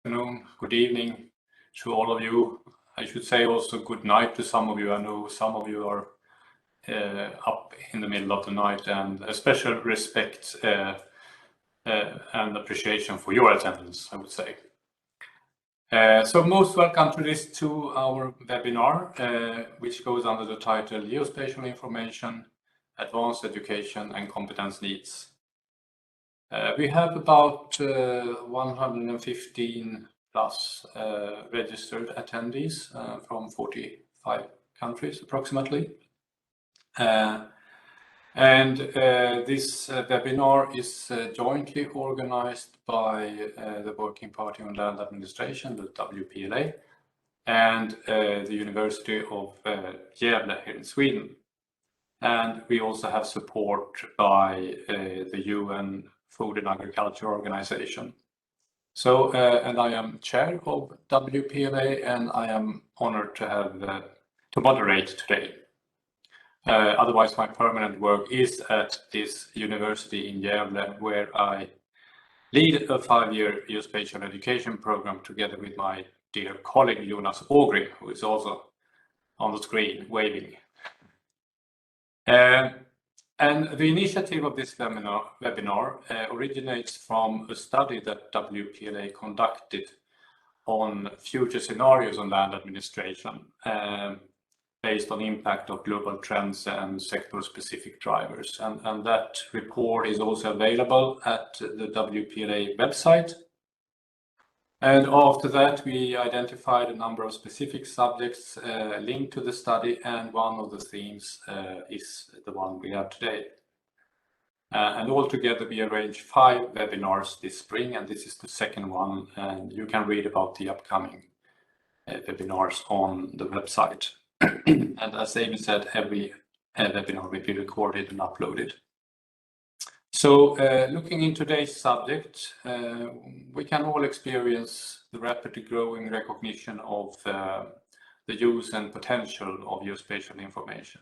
Afternoon, good evening to all of you. I should say also good night to some of you. I know some of you are up in the middle of the night, and a special respect and appreciation for your attendance, I would say. So most welcome to this 2-hour webinar, which goes under the title Geospatial Information, Advanced Education and Competence Needs. We have about 115 plus registered attendees from 45 countries approximately. This webinar is jointly organized by the Working Party on Land Administration, the WPLA, and the University of Gävle here in Sweden. And we also have support by the UN Food and Agriculture Organization. So, and I am chair of WPLA, and I am honored to have to moderate today. Otherwise, my permanent work is at this university in Gävle, where I lead a 5-year geospatial education program together with my dear colleague Jonas, who is also on the screen waving. And the initiative of this webinar originates from a study that WPLA conducted on future scenarios on land administration based on impact of global trends and sector-specific drivers. And that report is also available at the WPLA website. And after that, we identified a number of specific subjects linked to the study, and one of the themes is the one we have today. And altogether, we arranged 5 webinars this spring, and this is the second one, and you can read about the upcoming webinars on the website. And as Amy said, every webinar will be recorded and uploaded. So looking into today's subject, we can all experience the rapidly growing recognition of the use and potential of geospatial information,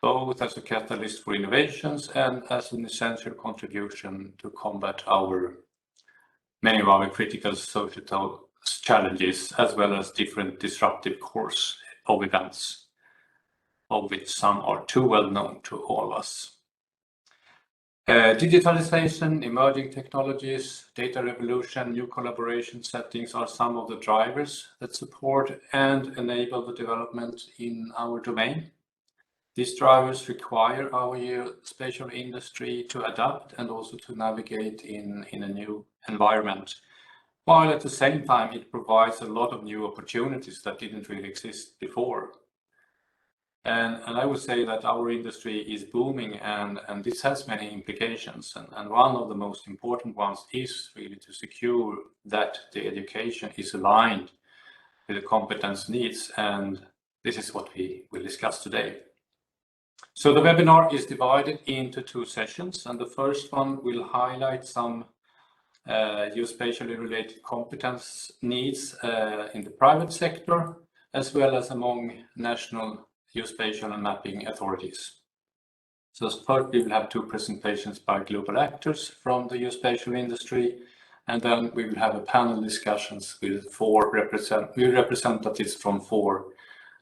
both as a catalyst for innovations and as an essential contribution to combat many of our critical social challenges, as well as different disruptive course of events, of which some are too well known to all of us. Digitalization, emerging technologies, data revolution, new collaboration settings are some of the drivers that support and enable the development in our domain. These drivers require our geospatial industry to adapt and also to navigate in a new environment, while at the same time it provides a lot of new opportunities that didn't really exist before. And I would say that our industry is booming, and this has many implications. And one of the most important ones is really to secure that the education is aligned with the competence needs. And this is what we will discuss today. So the webinar is divided into 2 sessions, and the first one will highlight some geospatially related competence needs in the private sector, as well as among national geospatial and mapping authorities. So first we will have 2 presentations by global actors from the geospatial industry, and then we will have a panel discussions with 4 representatives from 4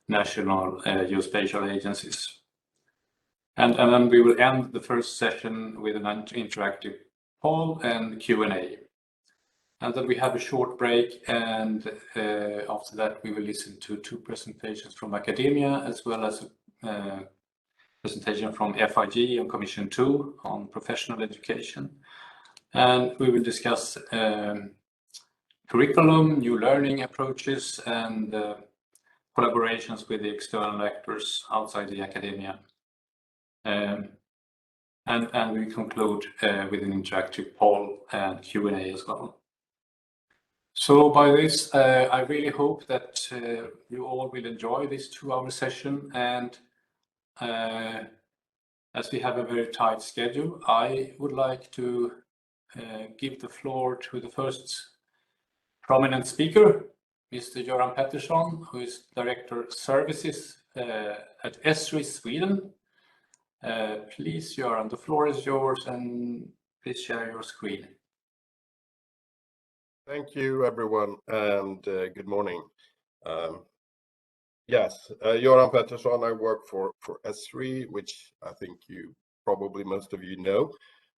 national geospatial agencies. And then we will end the first session with an interactive poll and Q&A. And then we have a short break, and after that we will listen to 2 presentations from academia, as well as a presentation from FIG on Commission 2 on professional education. And we will discuss curriculum, new learning approaches, and collaborations with the external actors outside the academia. And we conclude with an interactive poll and Q&A as well. So by this, I really hope that you all will enjoy this 2-hour session. And as we have a very tight schedule, I would like to give the floor to the first prominent speaker, Mr. Joran Patterson, who is Director of Services at Esri, Sweden. Please, Joran, the floor is yours, and please share your screen. Thank you, everyone, and good morning. Yes, Joran Patterson. I work for Esri, which I think probably most of you know.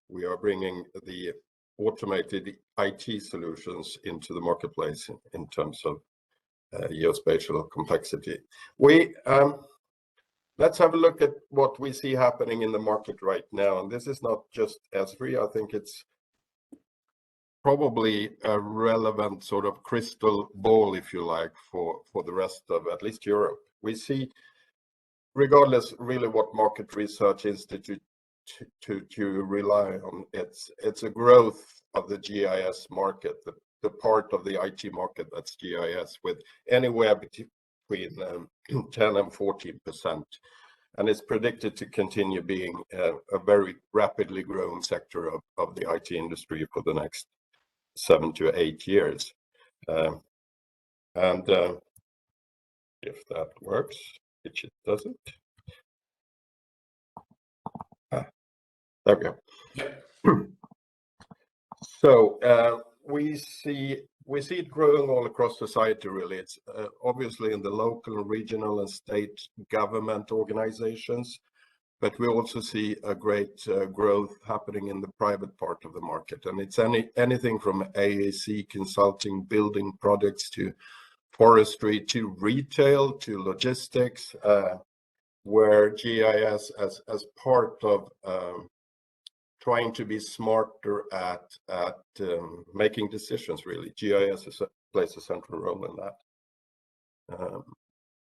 We are bringing the automated IT solutions into the marketplace in terms of geospatial complexity. Let's have a look at what we see happening in the market right now. And this is not just Esri. I think it's probably a relevant sort of crystal ball, if you like, for the rest of at least Europe. We see, regardless really what market research institute to rely on, it's a growth of the GIS market, the part of the IT market that's GIS, with anywhere between 10 and 14%. And it's predicted to continue being a very rapidly growing sector of the IT industry for the next 7 to 8 years. If that works, which it doesn't. There we go. Yeah. So we see it growing all across society, really. It's obviously in the local, regional, and state government organizations, but we also see a great growth happening in the private part of the market. And it's anything from AAC consulting, building projects, to forestry, to retail, to logistics, where GIS as part of trying to be smarter at making decisions, really. GIS plays a central role in that.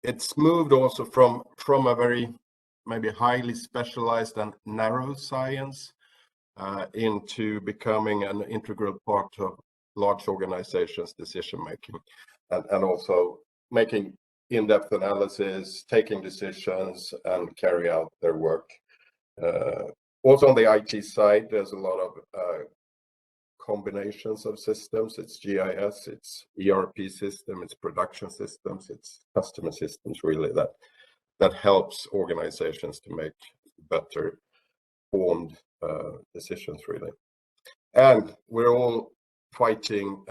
It's moved also from a very maybe highly specialized and narrow science into becoming an integral part of large organizations' decision making, and also making in-depth analysis, taking decisions, and carry out their work. Also on the IT side, there's a lot of combinations of systems. It's GIS, it's ERP system, it's production systems, it's customer systems, really, that helps organizations to make better formed decisions, really. And we're all fighting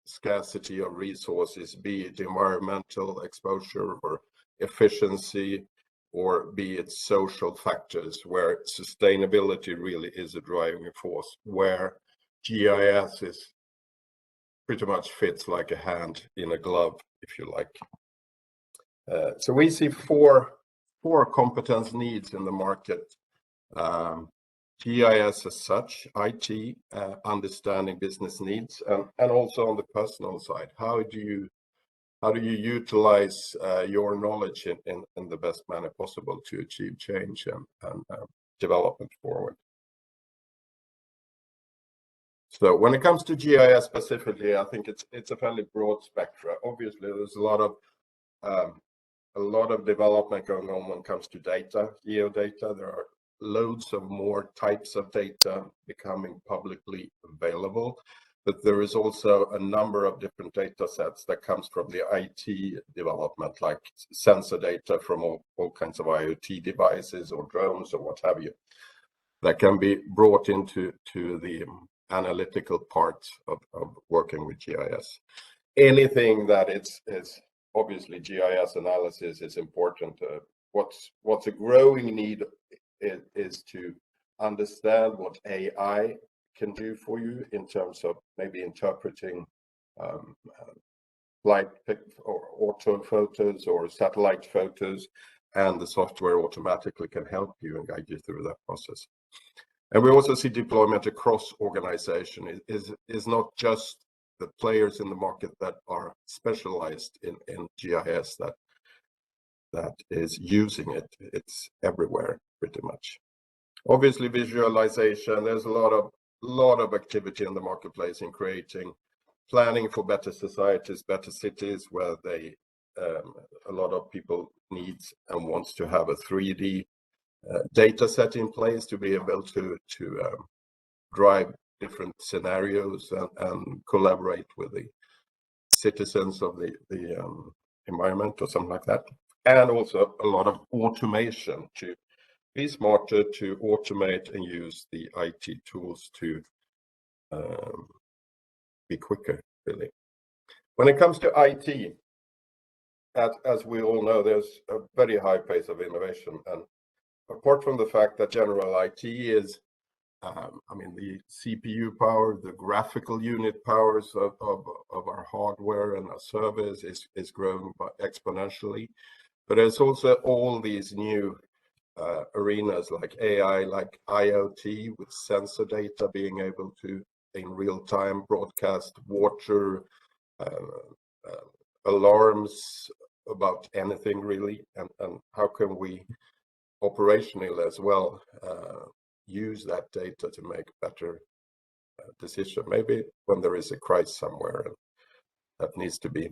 scarcity of resources, be it environmental exposure or efficiency, or be it social factors, where sustainability really is a driving force, where GIS is pretty much fits like a hand in a glove, if you like. So we see four competence needs in the market. GIS as such, IT, understanding business needs, and also on the personal side, how do you utilize your knowledge in the best manner possible to achieve change and development forward. So when it comes to GIS specifically, I think it's a fairly broad spectrum. Obviously, there's a lot of development going on when it comes to data, geodata. There are loads of more types of data becoming publicly available, but there is also a number of different data sets that comes from the IT development, like sensor data from all kinds of IoT devices or drones or what have you, that can be brought into the analytical part of working with GIS. Anything that is obviously GIS analysis is important. What's a growing need is to understand what AI can do for you in terms of maybe interpreting flight or auto photos or satellite photos, and the software automatically can help you and guide you through that process. And we also see deployment across organization. Is not just the players in the market that are specialized in GIS that is using it. It's everywhere, pretty much. Obviously, visualization. There's a lot of activity in the marketplace in creating planning for better societies, better cities, where a lot of people need and wants to have a 3D data set in place to be able to drive different scenarios and collaborate with the citizens of the environment or something like that. And also a lot of automation to be smarter, to automate and use the IT tools to be quicker, really. When it comes to IT, as we all know, there's a very high pace of innovation. And apart from the fact that general IT is, I mean, the CPU power, the graphical unit powers of our hardware and our servers is growing exponentially. But there's also all these new arenas like AI, like IoT, with sensor data being able to, in real time, broadcast water, alarms about anything really, and how can we operationally as well use that data to make better decision, maybe when there is a crisis somewhere, and that needs to be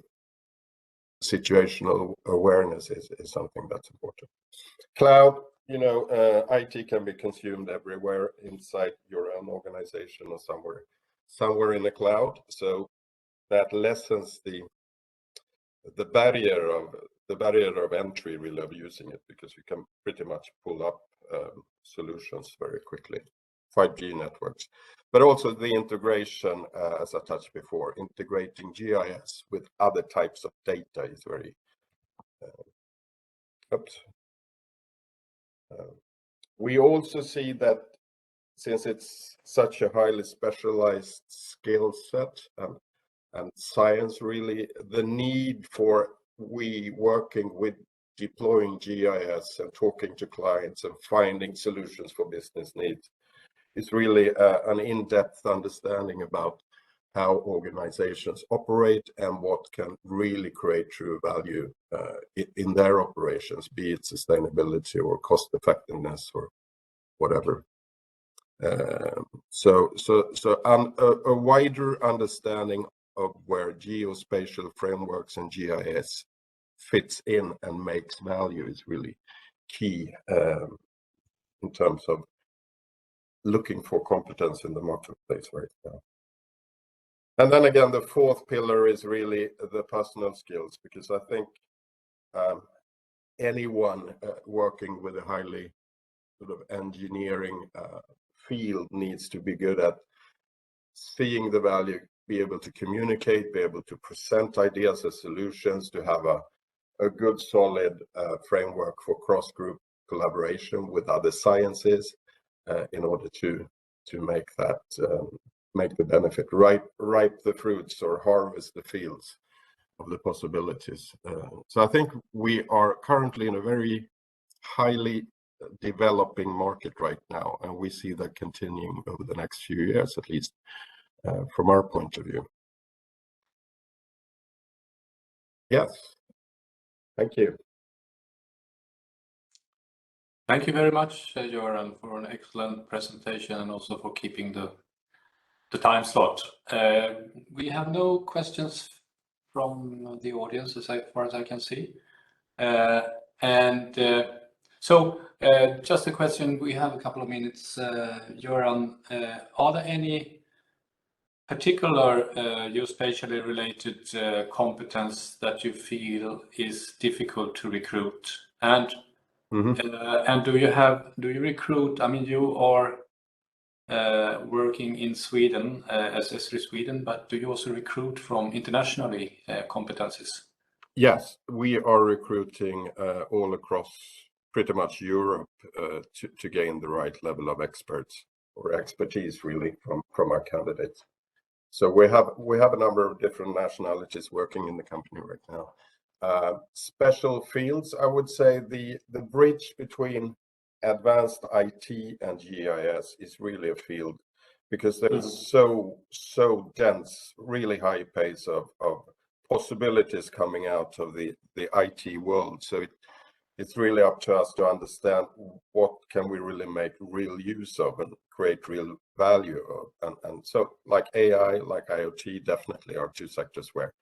situational awareness is something that's important. Cloud, you know, IT can be consumed everywhere inside your own organization or somewhere in the cloud, so that lessens the barrier of entry really of using it, because you can pretty much pull up solutions very quickly. 5G networks, but also the integration, as I touched before, integrating GIS with other types of data is very we also see that since it's such a highly specialized skill set and science, really, the need for working with deploying GIS and talking to clients and finding solutions for business needs is really an in-depth understanding about how organizations operate and what can really create true value in their operations, be it sustainability or cost effectiveness or whatever. So a wider understanding of where geospatial frameworks and GIS fits in and makes value is really key in terms of looking for competence in the marketplace right now. And then again, the fourth pillar is really the personal skills, because I think anyone working with a highly sort of engineering field needs to be good at seeing the value, be able to communicate, be able to present ideas as solutions, to have a good solid framework for cross-group collaboration with other sciences in order to make that make the benefit, ripe the fruits or harvest the fields of the possibilities. So I think we are currently in a very highly developing market right now, and we see that continuing over the next few years, at least from our point of view. Yes, thank you. Thank you very much, Joran, for an excellent presentation and also for keeping the time slot. We have no questions from the audience as far as I can see. So just a question, we have a couple of minutes. Joran, are there any particular geospatially related competence that you feel is difficult to recruit? And and do you recruit? I mean, you are working in Sweden as Esri Sweden, but do you also recruit from internationally competencies? Yes, we are recruiting all across pretty much Europe to gain the right level of experts or expertise really from our candidates. So we have a number of different nationalities working in the company right now. Special fields, I would say the bridge between advanced IT and GIS is really a field, because there's so dense, really high pace of possibilities coming out of the IT world. So it's really up to us to understand what can we really make real use of and create real value of. And so like AI, like IoT definitely are two sectors where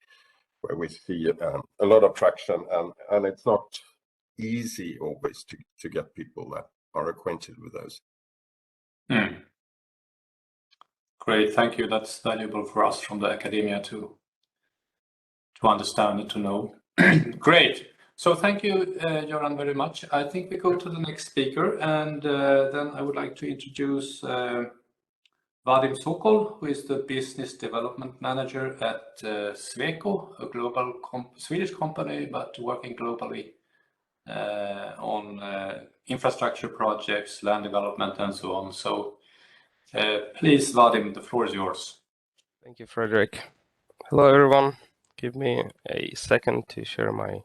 we see a lot of traction, and it's not easy always to get people that are acquainted with those. Great, thank you. That's valuable for us from the academia to understand and to know. Great. So thank you, Joran, very much. I think we go to the next speaker, and then I would like to introduce Vadim Sokol, who is the Business Development Manager at Sweco, a global Swedish company, but working globally on infrastructure projects, land development, and so on. So please, Vadim, the floor is yours. Thank you, Frederick. Hello, everyone. Give me a second to share my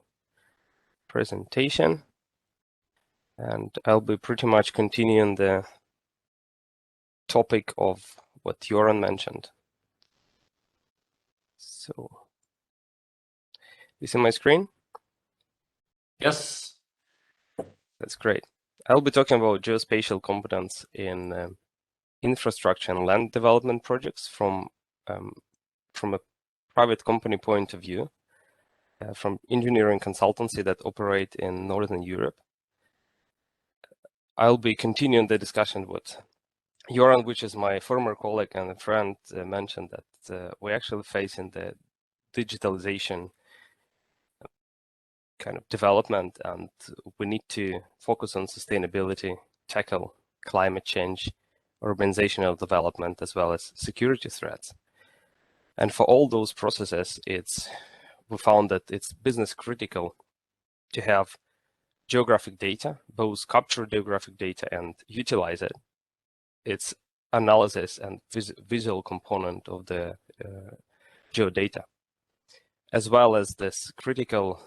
presentation. And I'll be pretty much continuing the topic of what Joran mentioned. So, you see my screen? Yes. That's great. I'll be talking about geospatial competence in infrastructure and land development projects from a private company point of view, from engineering consultancy that operate in Northern Europe. I'll be continuing the discussion with Joran, which is my former colleague and friend, mentioned that we're actually facing the digitalization kind of development, and we need to focus on sustainability, tackle climate change, urbanizational development, as well as security threats. And for all those processes, we found that it's business critical to have geographic data, both capture geographic data and utilize it. It's analysis and visual component of the geodata, as well as this critical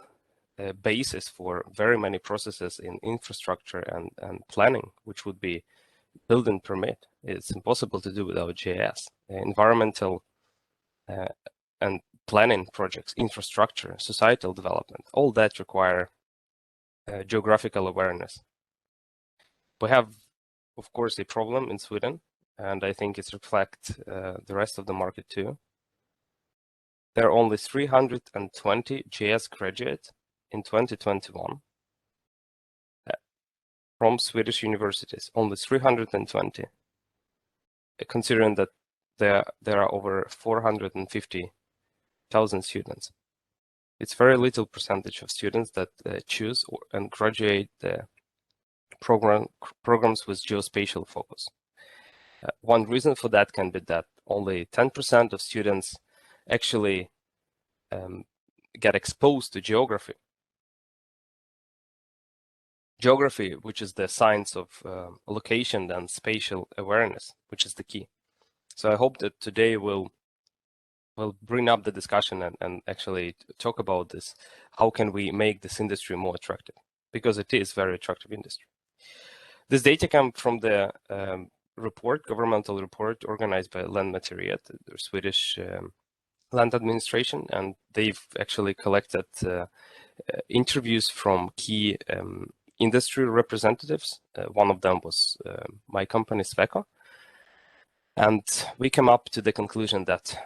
basis for very many processes in infrastructure and planning, which would be building permit. It's impossible to do without GIS. Environmental and planning projects, infrastructure, societal development, all that require geographical awareness. We have, of course, a problem in Sweden, and I think it reflects the rest of the market too. There are only 320 GIS graduates in 2021 from Swedish universities, only 320, considering that there are over 450,000 students. It's very little percentage of students that choose and graduate the programs with geospatial focus. One reason for that can be that only 10% of students actually get exposed to geography. Geography, which is the science of location and spatial awareness, which is the key. So I hope that today we'll bring up the discussion and actually talk about this. How can we make this industry more attractive? Because it is a very attractive industry. This data comes from the governmental report organized by Lantmäteriet, the Swedish land administration, and they've actually collected interviews from key industry representatives. One of them was my company, Sweco. And we came up to the conclusion that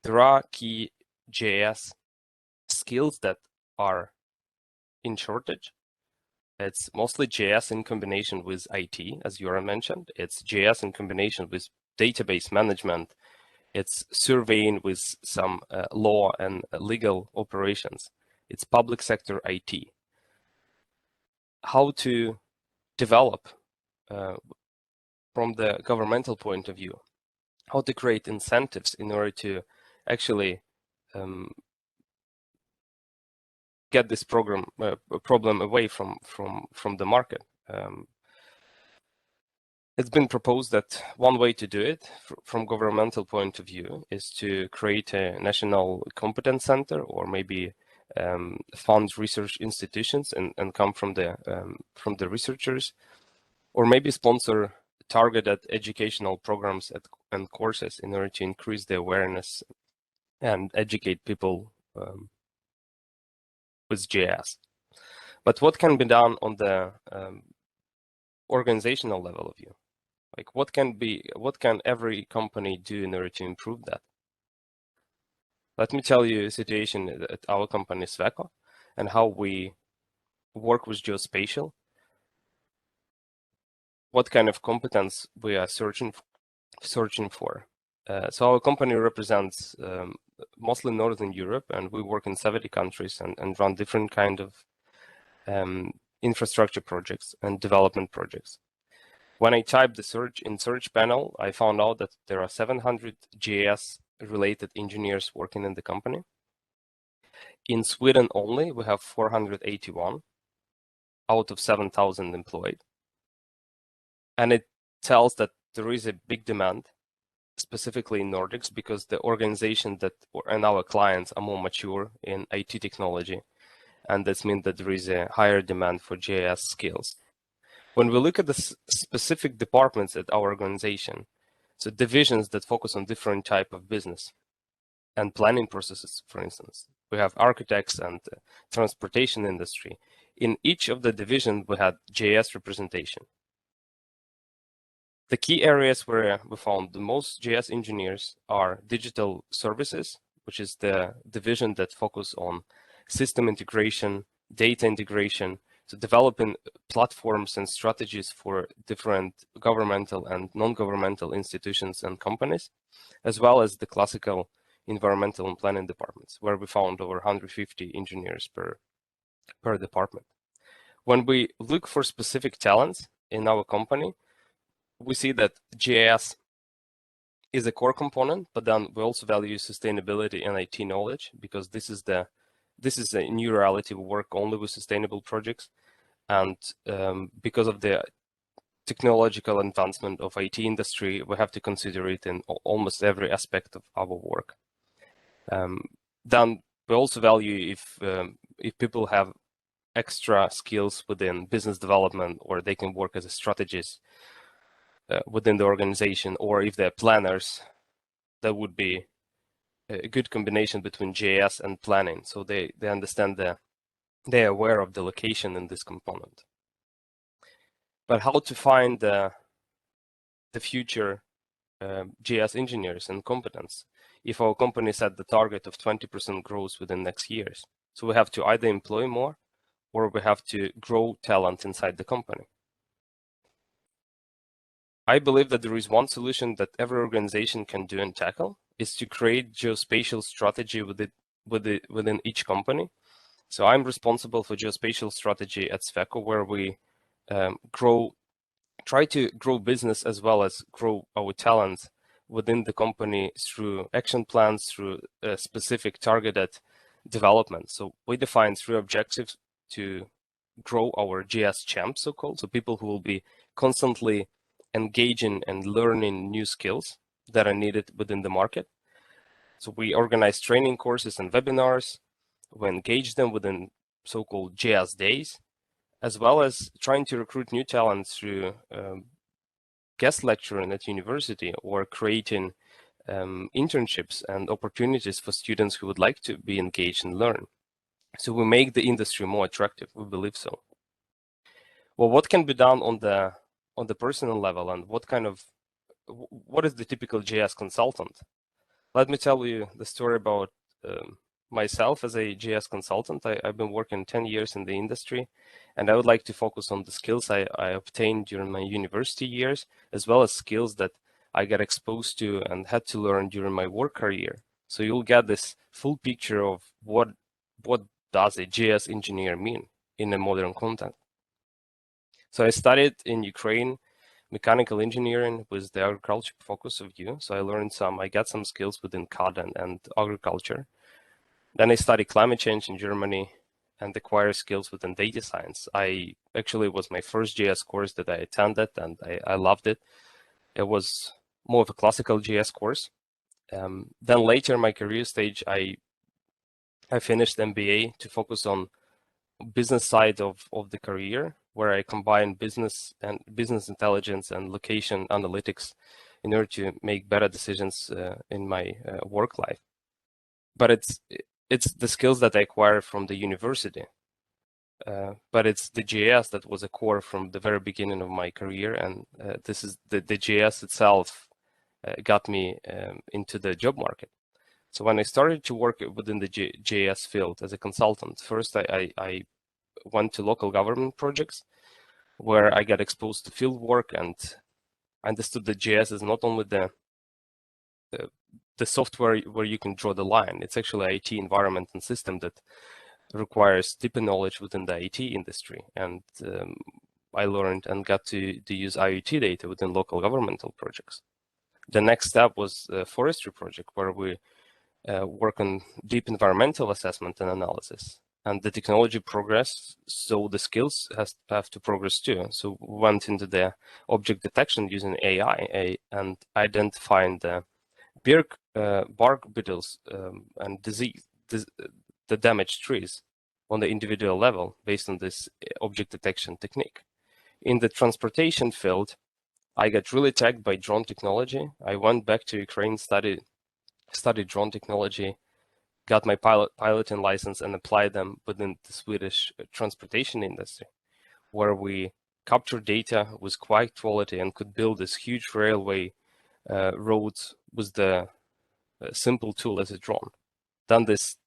there are key GIS skills that are in shortage. It's mostly GIS in combination with IT, as Joran mentioned. It's GIS in combination with database management. It's surveying with some law and legal operations. It's public sector IT. How to develop from the governmental point of view, how to create incentives in order to actually get this problem away from the market. It's been proposed that one way to do it from governmental point of view is to create a national competence center, or maybe fund research institutions and come from the researchers, or maybe sponsor targeted educational programs and courses in order to increase the awareness and educate people with GIS. But what can be done on the organizational level of view? Like what can every company do in order to improve that? Let me tell you a situation at our company Sweco and how we work with geospatial. What kind of competence we are searching for. So our company represents mostly Northern Europe, and we work in 70 countries and run different kind of infrastructure projects and development projects. When I typed the search panel, I found out that there are 700 GIS-related engineers working in the company. In Sweden only, we have 481 out of 7,000 employed. And it tells that there is a big demand, specifically in Nordics, because the organization and our clients are more mature in IT technology. And this means that there is a higher demand for GIS skills. When we look at the specific departments at our organization, so divisions that focus on different type of business and planning processes, for instance, we have architects and transportation industry. In each of the divisions, we had GIS representation. The key areas where we found the most GIS engineers are digital services, which is the division that focus on system integration, data integration, so developing platforms and strategies for different governmental and non-governmental institutions and companies, as well as the classical environmental and planning departments, where we found over 150 engineers per department. When we look for specific talents in our company, we see that GIS is a core component, but then we also value sustainability and IT knowledge, because this is a new reality. We work only with sustainable projects, and because of the technological advancement of IT industry, we have to consider it in almost every aspect of our work. Then we also value if people have extra skills within business development, or they can work as a strategist within the organization, or if they're planners, that would be a good combination between GIS and planning. So they understand they're aware of the location in this component. But how to find the future GIS engineers and competence if our company set the target of 20% growth within next years? So we have to either employ more, or we have to grow talent inside the company. I believe that there is one solution that every organization can do and tackle, is to create geospatial strategy within each company. So I'm responsible for geospatial strategy at Sweco, where we try to grow business as well as grow our talent within the company through action plans, through specific targeted development. So we define 3 objectives to grow our GIS champs, so-called, so people who will be constantly engaging and learning new skills that are needed within the market. So we organize training courses and webinars. We engage them within so-called GIS days, as well as trying to recruit new talent through guest lecturing at university, or creating internships and opportunities for students who would like to be engaged and learn. So we make the industry more attractive, we believe so. Well, what can be done on the personal level, and what is the typical GIS consultant? Let me tell you the story about myself as a GIS consultant. I've been working 10 years in the industry, and I would like to focus on the skills I obtained during my university years, as well as skills that I got exposed to and had to learn during my work career. So you'll get this full picture of what does a GIS engineer mean in a modern context. So I studied in Ukraine mechanical engineering with the agriculture focus of view. So I got some skills within CAD and agriculture. Then I studied climate change in Germany and acquired skills within data science. It was my first GIS course that I attended, and I loved it. It was more of a classical GIS course. Then later in my career stage, I finished MBA to focus on business side of the career, where I combine business intelligence and location analytics in order to make better decisions in my work life. But it's the skills that I acquired from the university. But it's the GIS that was a core from the very beginning of my career, and this is the GIS itself got me into the job market. So when I started to work within the GIS field as a consultant, first I went to local government projects where I got exposed to field work and understood that GIS is not only the software where you can draw the line. It's actually an IT environment and system that requires deeper knowledge within the IT industry. And I learned and got to use IoT data within local governmental projects. The next step was the Forestry Project, where we work on deep environmental assessment and analysis. And the technology progressed, so the skills have to progress too. So we went into the object detection using AI and identifying the bark beetles and the damaged trees on the individual level based on this object detection technique. In the transportation field, I got really tagged by drone technology. I went back to Ukraine, studied drone technology, got my piloting license, and applied them within the Swedish transportation industry, where we captured data with quite quality and could build this huge railway roads with the simple tool as a drone. Then this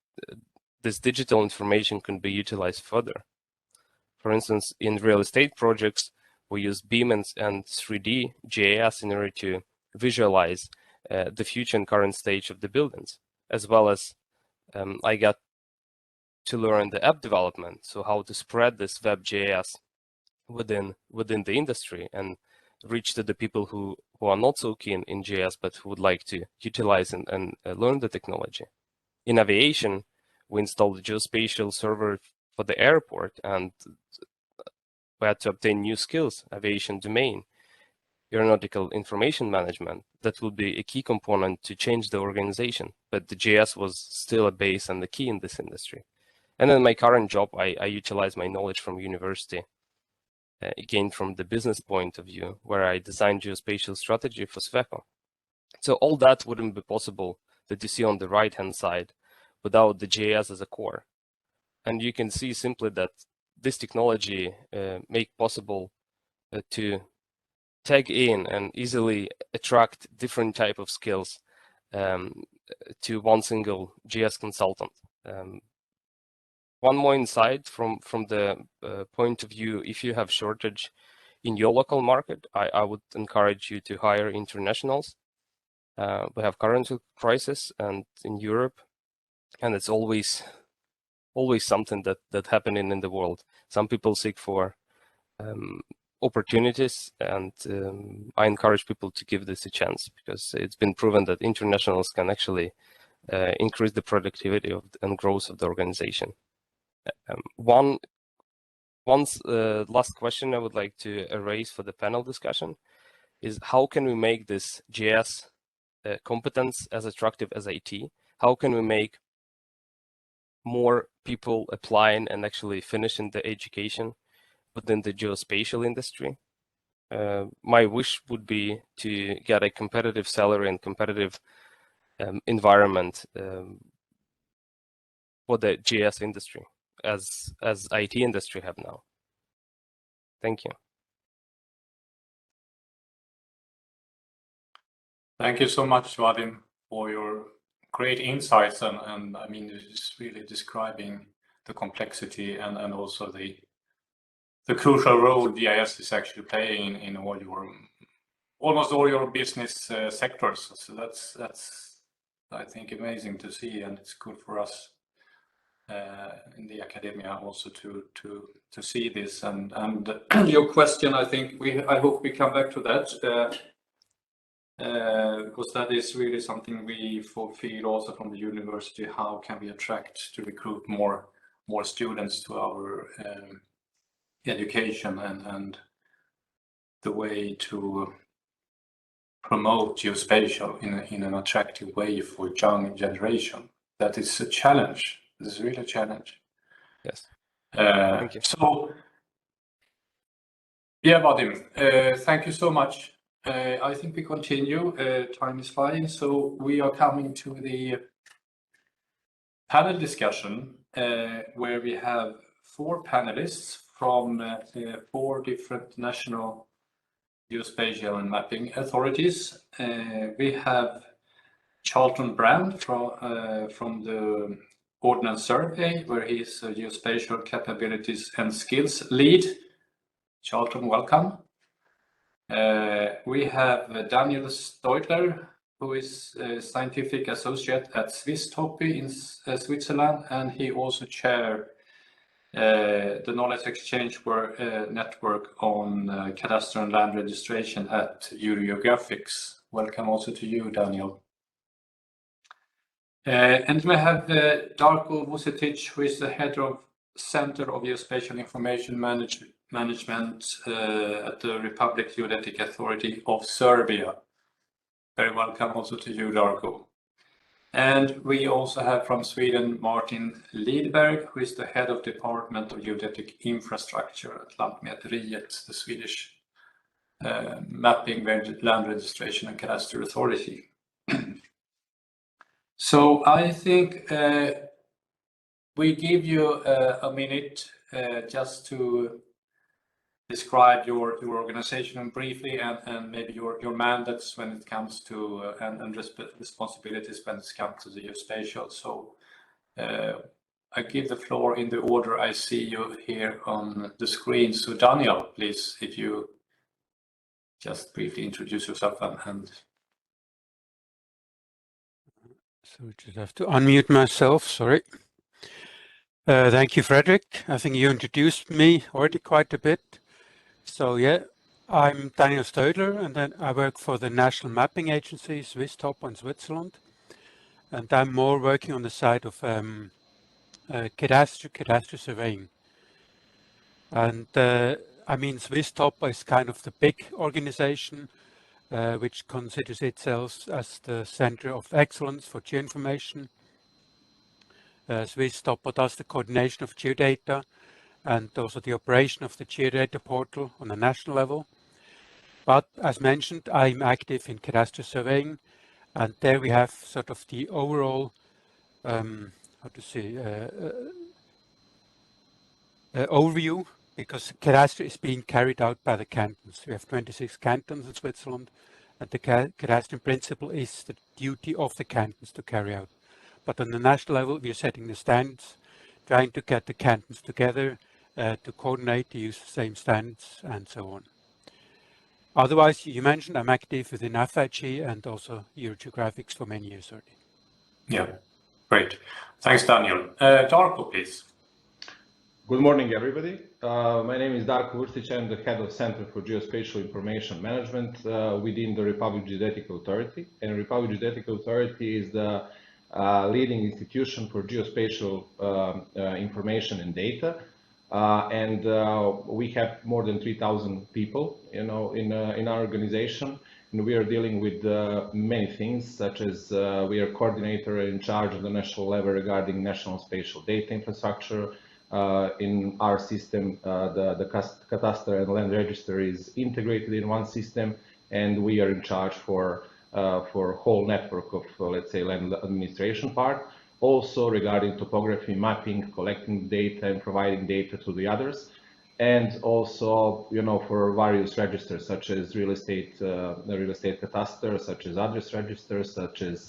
digital information can be utilized further. For instance, in real estate projects, we use BIM and 3D GIS in order to visualize the future and current stage of the buildings, as well as I got to learn the app development, so how to spread this web GIS within the industry and reach to the people who are not so keen in GIS but who would like to utilize and learn the technology. In aviation, we installed the Geospatial server for the airport, and we had to obtain new skills: aviation domain, aeronautical information management. That will be a key component to change the organization, but the GIS was still a base and the key in this industry. And in my current job, I utilize my knowledge from university, again from the business point of view, where I designed geospatial strategy for Sweco. So all that wouldn't be possible that you see on the right-hand side without the GIS as a core. And you can see simply that this technology make possible to tag in and easily attract different type of skills to one single GIS consultant. One more insight from the point of view: if you have shortage in your local market, I would encourage you to hire internationals. We have current crisis and in Europe, and it's always something that happening in the world. Some people seek for opportunities, and I encourage people to give this a chance, because it's been proven that internationals can actually increase the productivity and growth of the organization. Last question I would like to raise for the panel discussion is: how can we make this GIS competence as attractive as IT? How can we make more people applying and actually finishing the education within the geospatial industry? My wish would be to get a competitive salary and competitive environment for the GIS industry as IT industry have now. Thank you. Thank you so much, Vadim, for your great insights, and I mean, it's really describing the complexity and also the crucial role GIS is actually playing in almost all your business sectors. So that's I think amazing to see, and it's good for us in the academia also to see this. And your question, I hope we come back to that. Because that is really something we feel also from the university. How can we attract to recruit more students to our education, and the way to promote geospatial in an attractive way for young generation? That is a challenge. This is really a challenge. Yes. Thank you. So yeah, Vadim, thank you so much. I think we continue. Time is flying, so we are coming to the panel discussion, where we have 4 panelists from 4 different national geospatial and mapping authorities. We have Charlton Brand from the Ordnance Survey, where he's a geospatial capabilities and skills lead. Charlton, welcome. We have Daniel Steutler, who is a scientific associate at Swiss Topi in Switzerland, and he also chair the knowledge exchange network on cadastre and land registration at Geographics. Welcome also to you, Daniel. And we have Darko Vucetic, who is the head of Center of Geospatial Information Management at the Republic Geodetic Authority of Serbia. Very welcome also to you, Darko. And we also have from Sweden, Martin Lidberg, who is the head of Department of Geodetic Infrastructure at Lantmäteriet, the Swedish Mapping, Land Registration and Cadastre Authority. So I think we give you a minute just to describe your organization briefly and maybe your mandates when it comes to and responsibilities when it comes to the geospatial. So I give the floor in the order I see you here on the screen. So Daniel, please, if you just briefly introduce yourself and So I just have to unmute myself, sorry. Thank you, Frederick. I think you introduced me already quite a bit. So yeah, I'm Daniel Stödler, and then I work for the National Mapping Agency, SwissTop in Switzerland. And I'm more working on the side of cadastre surveying. And I mean, SwissTop is kind of the big organization which considers itself as the center of excellence for geoinformation. SwissTop does the coordination of geodata and also the operation of the geodata portal on a national level. But as mentioned, I'm active in cadastre surveying, and there we have sort of the overall, overview, because cadastre is being carried out by the cantons. We have 26 cantons in Switzerland, and the cadastre in principle is the duty of the cantons to carry out. But on the national level, we are setting the standards, trying to get the cantons together to coordinate, to use the same standards, and so on. Otherwise, you mentioned I'm active within FIG and also Eurogeographics for many years already. Yeah, great. Thanks, Daniel. Darko, please. Good morning, everybody. My name is Darko Vurstic. I'm the head of Center for Geospatial Information Management within the Republic Geodetic Authority. And Republic Geodetic Authority is the leading institution for geospatial information and data. We have more than 3,000 people, in our organization, and we are dealing with many things, such as we are coordinator in charge of the national level regarding national spatial data infrastructure. In our system, the cadastre and land register is integrated in one system, and we are in charge for whole network of, let's say, land administration part. Also regarding topography, mapping, collecting data and providing data to the others. And also, for various registers, such as real estate cadastre, such as address registers, such as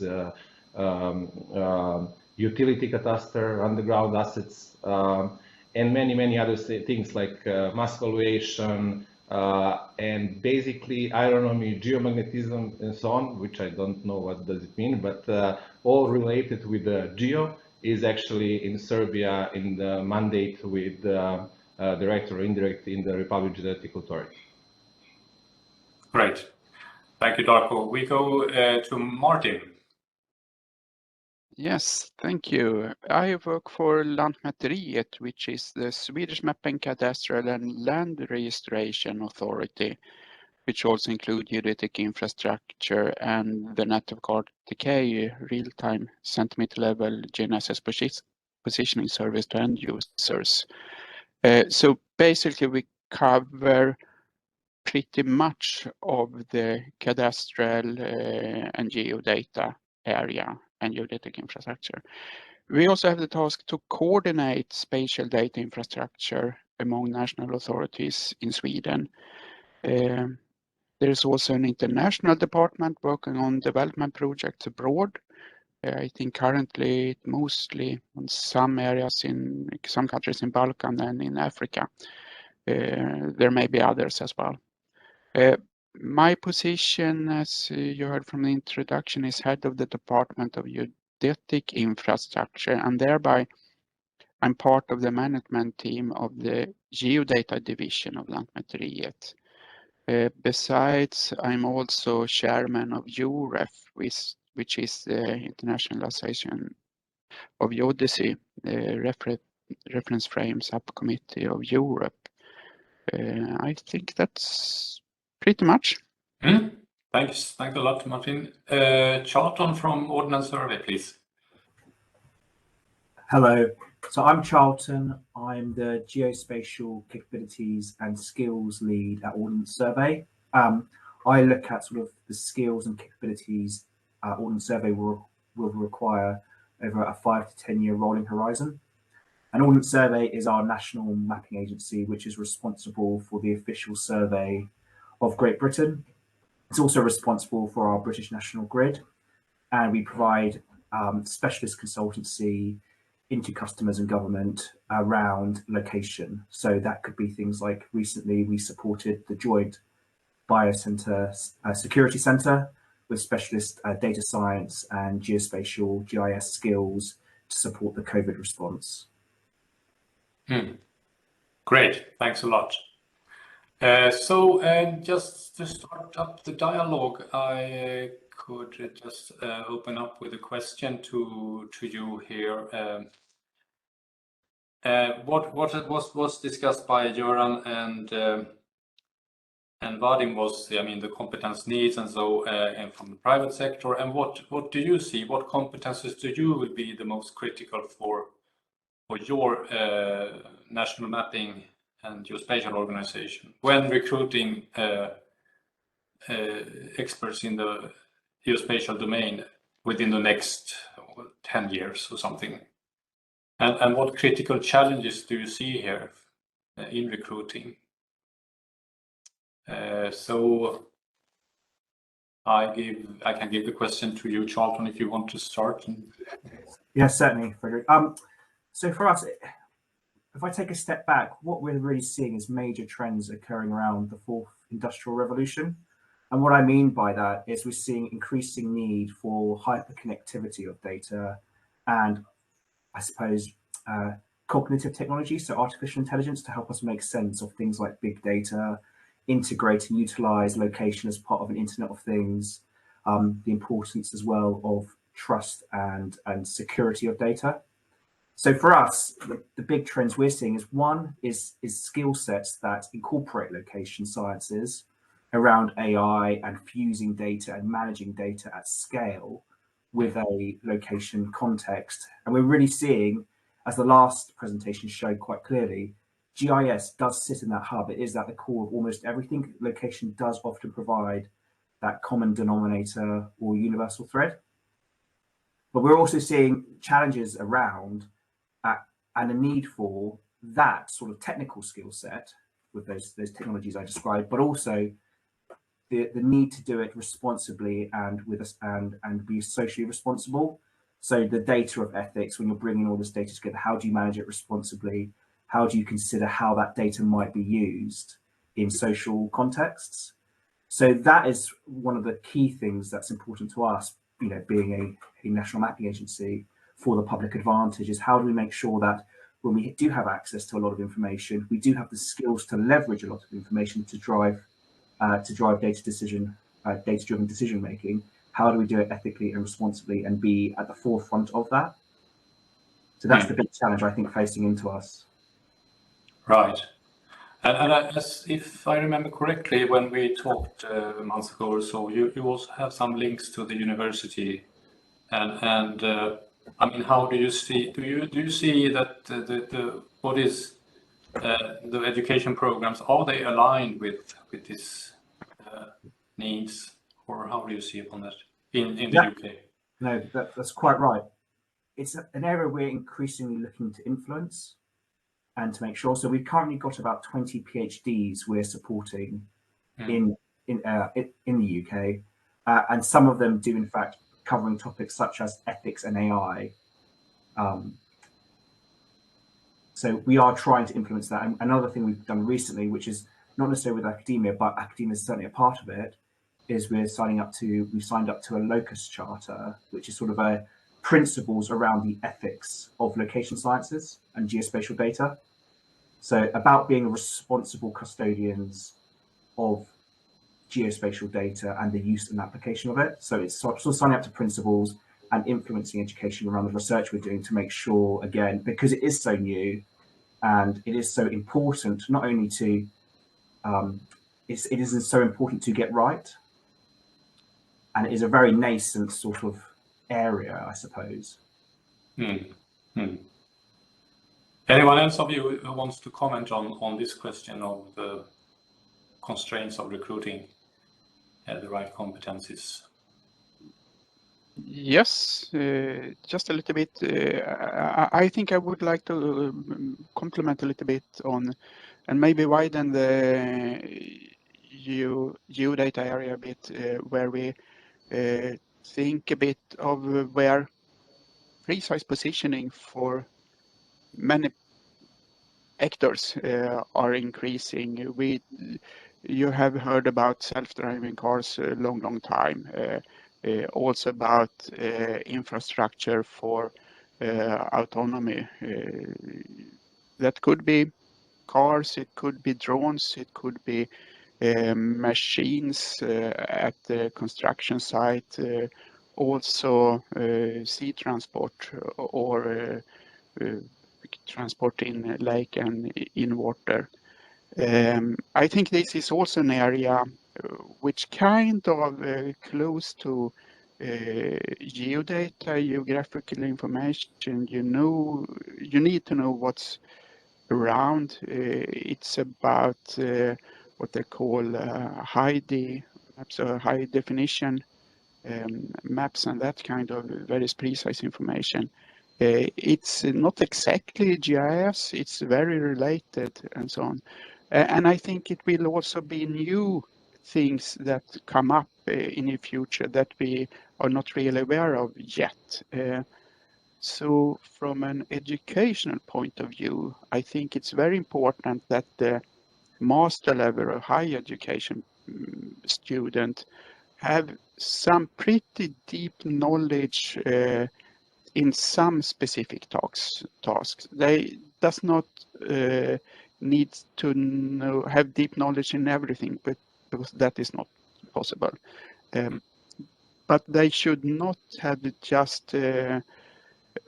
utility cadastre, underground assets, and many other things like mass valuation, and basically aeronomy, geomagnetism, and so on, which I don't know what does it mean, but all related with the geo is actually in Serbia in the mandate with direct or indirect in the Republic Geodetic Authority. Great. Thank you, Darko. We go to Martin. Yes, thank you. I work for Lantmäteriet, which is the Swedish Mapping, Cadastral and Land Registration Authority, which also include geodetic infrastructure and the network RTK, real-time centimeter-level GNSS positioning service to end users. So basically, we cover pretty much of the cadastral and geodata area and geodetic infrastructure. We also have the task to coordinate spatial data infrastructure among national authorities in Sweden. There is also an international department working on development projects abroad. I think currently mostly on some areas in some countries in Balkan and in Africa. There may be others as well. My position, as you heard from the introduction, is head of the Department of Geodetic Infrastructure, and thereby I'm part of the management team of the Geodata division of Lantmäteriet. Besides, I'm also chairman of UREF, which is the Internationalization of Geodesy, reference frame subcommittee of Europe. I think that's pretty much. Thanks a lot, Martin. Charlton from Ordnance Survey, please. Hello, so I'm Charlton. I'm the Geospatial Capabilities and Skills Lead at Ordnance Survey. I look at sort of the skills and capabilities Ordnance Survey will require over a 5 to 10 year rolling horizon. And Ordnance Survey is our national mapping agency, which is responsible for the official survey of Great Britain. It's also responsible for our British National Grid, and we provide specialist consultancy into customers and government around location. So that could be things like recently we supported the Joint Biocenter Security Centre with specialist data science and geospatial GIS skills to support the COVID response. Great, thanks a lot. So just to start up the dialogue, I could just open up with a question to you here. What was discussed by Joran and Vadim was, I mean, the competence needs and so and from the private sector. And what do you see? What competences do you will be the most critical for your national mapping and geospatial organization when recruiting experts in the geospatial domain within the next 10 years or something? And what critical challenges do you see here in recruiting? So I can give the question to you, Charlton, if you want to start. Yes, certainly, Frederick. So for us, if I take a step back, what we're really seeing is major trends occurring around the fourth industrial revolution. And what I mean by that is we're seeing increasing need for hyperconnectivity of data and, I suppose, cognitive technology, so artificial intelligence, to help us make sense of things like big data, integrate and utilize location as part of an Internet of Things, the importance as well of trust and security of data. So for us, the big trends we're seeing is one is skill sets that incorporate location sciences around AI and fusing data and managing data at scale with a location context. And we're really seeing, as the last presentation showed quite clearly, GIS does sit in that hub. It is at the core of almost everything. Location does often provide that common denominator or universal thread. But we're also seeing challenges around and a need for that sort of technical skill set with those technologies I described, but also the need to do it responsibly and with us and be socially responsible. So the data of ethics, when you're bringing all this data together, how do you manage it responsibly? How do you consider how that data might be used in social contexts? So that is one of the key things that's important to us, you know, being a national mapping agency for the public advantage, is how do we make sure that when we do have access to a lot of information, we do have the skills to leverage a lot of information to drive data-driven decision making. How do we do it ethically and responsibly and be at the forefront of that? So that's the big challenge I think facing into us. Right. And as if I remember correctly, when we talked a month ago or so, you also have some links to the university, and I mean, how do you see? Do you see that the education programs, are they aligned with these needs, or how do you see upon that in the UK? No, that's quite right. It's an area we're increasingly looking to influence and to make sure. So we've currently got about 20 PhDs we're supporting in the UK, and some of them do in fact covering topics such as ethics and AI. So we are trying to influence that. And another thing we've done recently, which is not necessarily with academia, but academia is certainly a part of it, is we've signed up to a locus charter, which is sort of a principles around the ethics of location sciences and geospatial data. So about being responsible custodians of geospatial data and the use and application of it. So it's sort of signing up to principles and influencing education around the research we're doing to make sure, again, because it is so new and it is so important, not only to, it is so important to get right. And it is a very nascent sort of area, I suppose. Anyone else of you who wants to comment on this question of the constraints of recruiting the right competencies? Yes, just a little bit. I think I would like to complement a little bit on, and maybe widen the geodata area a bit, where we think a bit of where precise positioning for many actors are increasing. You have heard about self-driving cars a long time. Also about infrastructure for autonomy. That could be cars, it could be drones, it could be machines at the construction site, also sea transport or transport in lake and in water. I think this is also an area which kind of close to geodata, geographical information. You need to know what's around. It's about what they call high definition maps and that kind of very precise information. It's not exactly GIS, it's very related and so on. And I think it will also be new things that come up in the future that we are not really aware of yet. So from an educational point of view, I think it's very important that the master level or higher education student have some pretty deep knowledge in some specific tasks. They does not need to have deep knowledge in everything, but because that is not possible. But they should not have just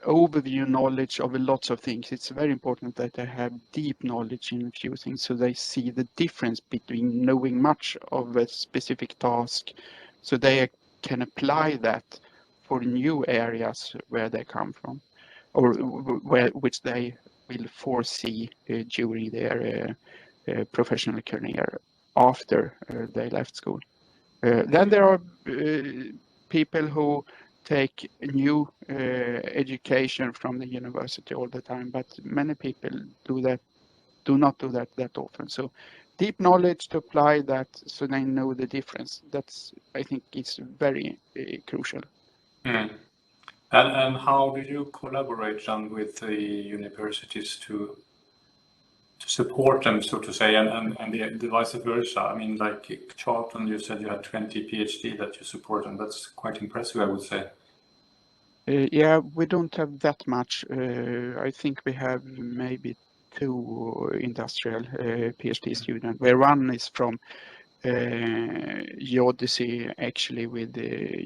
overview knowledge of lots of things. It's very important that they have deep knowledge in a few things, so they see the difference between knowing much of a specific task, so they can apply that for new areas where they come from, or which they will foresee during their professional career after they left school. Then there are people who take new education from the university all the time, but many people do not do that often. So deep knowledge to apply that so they know the difference. That's, I think, it's very crucial. And how do you collaborate, John, with the universities to support them, so to say, and the vice versa? I mean, like Charlton, you said you had 20 PhD that you support, and that's quite impressive, I would say. Yeah, we don't have that much. I think we have maybe 2 industrial PhD students, where one is from UNECE, actually, with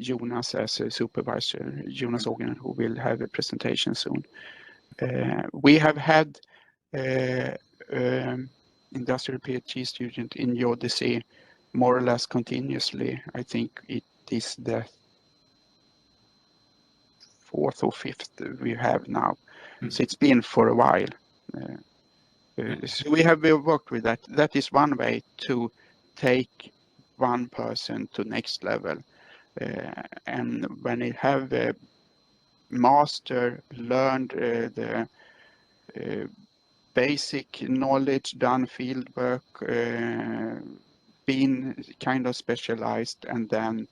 Jonas as a supervisor, Jonas Organ, who will have a presentation soon. We have had industrial PhD student in UNECE more or less continuously. I think it is the 4th or 5th we have now. So it's been for a while. So we have worked with that. That is one way to take one person to next level. And when they have a master, learned the basic knowledge, done field work, been kind of specialized, and then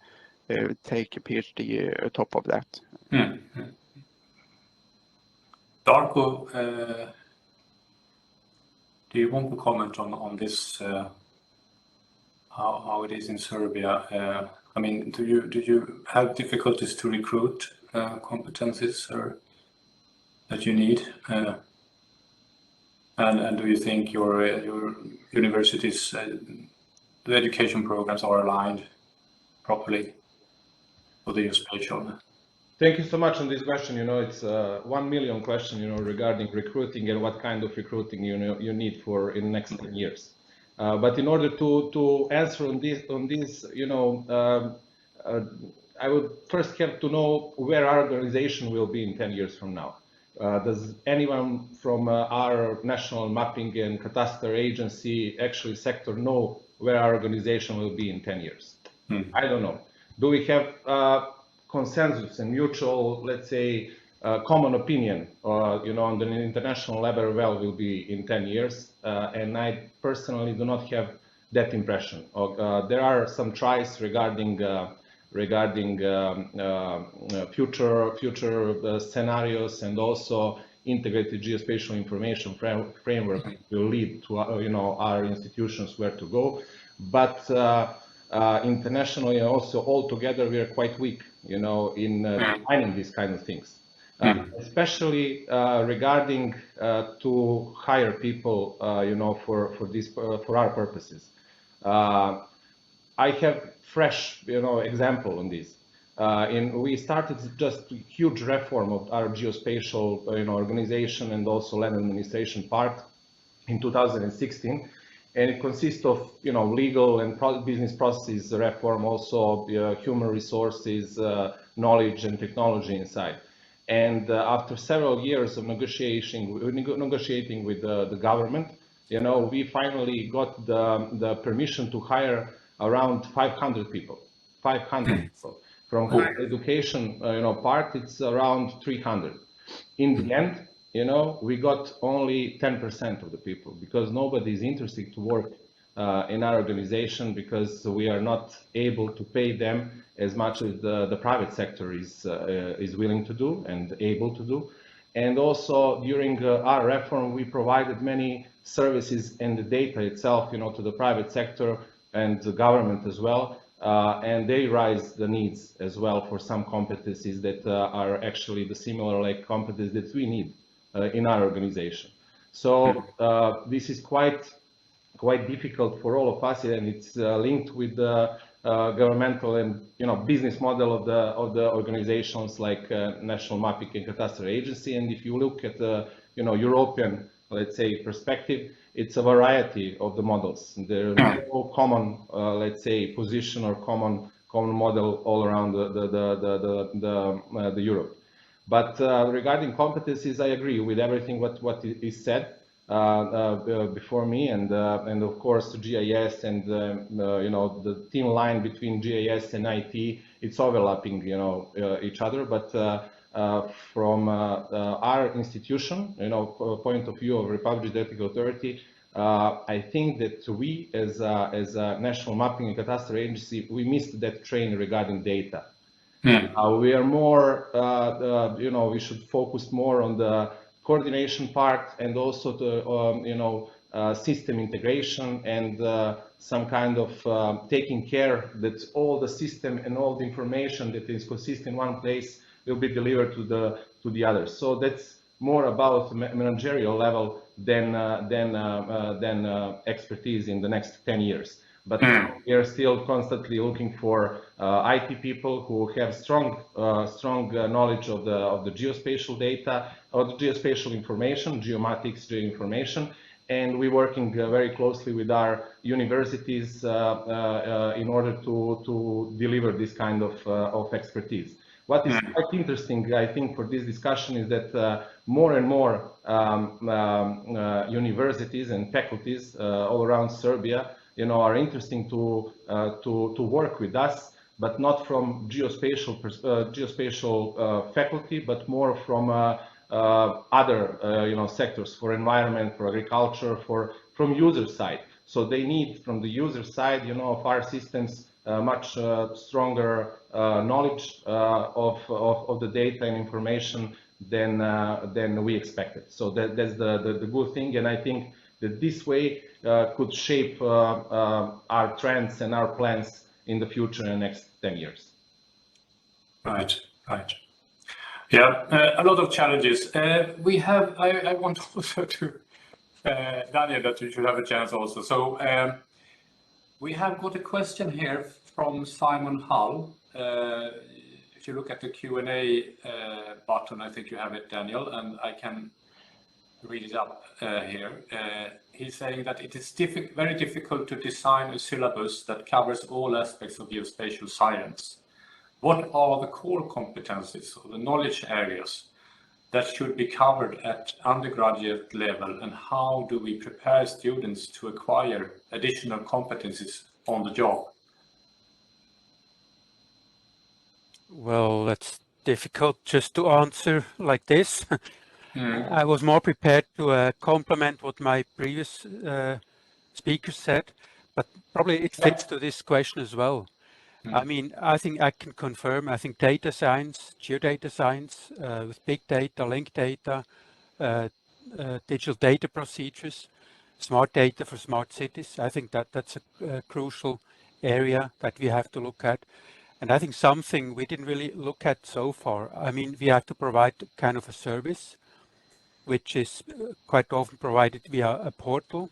take a PhD atop of that. Darko, do you want to comment on this? How it is in Serbia? I mean, do you have difficulties to recruit competencies that you need? And do you think your universities, the education programs are aligned properly for the geospatial? Thank you so much on this question. It's a 1 million question, regarding recruiting and what kind of recruiting you need for in the next 10 years. But in order to answer on this, I would first have to know where our organization will be in 10 years from now. Does anyone from our national mapping and cadastre agency actually sector know where our organization will be in 10 years? I don't know. Do we have consensus and mutual, let's say, common opinion, on the international level where we'll be in 10 years? And I personally do not have that impression. There are some tries regarding future scenarios, and also integrated geospatial information framework will lead to our institutions where to go. But internationally, also all together, we are quite weak, in defining these kind of things, especially regarding to hire people, for our purposes. I have fresh, example on this. We started just a huge reform of our geospatial, organization and also land administration part in 2016, and it consists of, legal and business processes reform, also human resources, knowledge and technology inside. And after several years of negotiating with the government, we finally got the permission to hire around 500 people. 500 people. From higher education, part, it's around 300. In the end, we got only 10% of the people, because nobody is interested to work in our organization, because we are not able to pay them as much as the private sector is willing to do and able to do. And also during our reform, we provided many services and the data itself, to the private sector and the government as well, and they raise the needs as well for some competencies that are actually the similar like competencies that we need in our organization. So this is quite difficult for all of us, and it's linked with the governmental and business model of the organizations like National Mapping and Cadastre Agency. And if you look at the European, let's say, perspective, it's a variety of the models. There is no common, let's say, position or common model all around the Europe. But regarding competencies, I agree with everything what is said before me, and of course GIS and the thin line between GIS and IT, it's overlapping each other. But from our institution, point of view of Republic Geodetic Authority, I think that we as a National Mapping and Cadastre Agency, we missed that train regarding data. We are more, we should focus more on the coordination part, and also the system integration, and some kind of taking care that all the system and all the information that is consistent in one place will be delivered to the others. So that's more about managerial level than expertise in the next 10 years. But we are still constantly looking for IT people who have strong knowledge of the geospatial data, or the geospatial information, geomatics, geoinformation, and we're working very closely with our universities in order to deliver this kind of expertise. What is quite interesting, I think, for this discussion is that more and more universities and faculties all around Serbia, are interesting to work with us, but not from geospatial faculty, but more from other sectors, for environment, for agriculture, from user side. So they need from the user side, of our systems, much stronger knowledge of the data and information than we expected. So that's the good thing, and I think that this way could shape our trends and our plans in the future in the next 10 years. Right, right. Yeah, a lot of challenges. We have, I want also to, Daniel, that you should have a chance also. So we have got a question here from Simon Hull. If you look at the Q&A button, I think you have it, Daniel, and I can read it up here. He's saying that it is very difficult to design a syllabus that covers all aspects of geospatial science. What are the core competencies or the knowledge areas that should be covered at undergraduate level, and how do we prepare students to acquire additional competencies on the job? Well, that's difficult just to answer like this. I was more prepared to complement what my previous speaker said, but probably it fits to this question as well. I mean, I think I can confirm, I think data science, geodata science, with big data, linked data, digital data procedures, smart data for smart cities. I think that that's a crucial area that we have to look at. And I think something we didn't really look at so far. I mean, we have to provide kind of a service, which is quite often provided via a portal.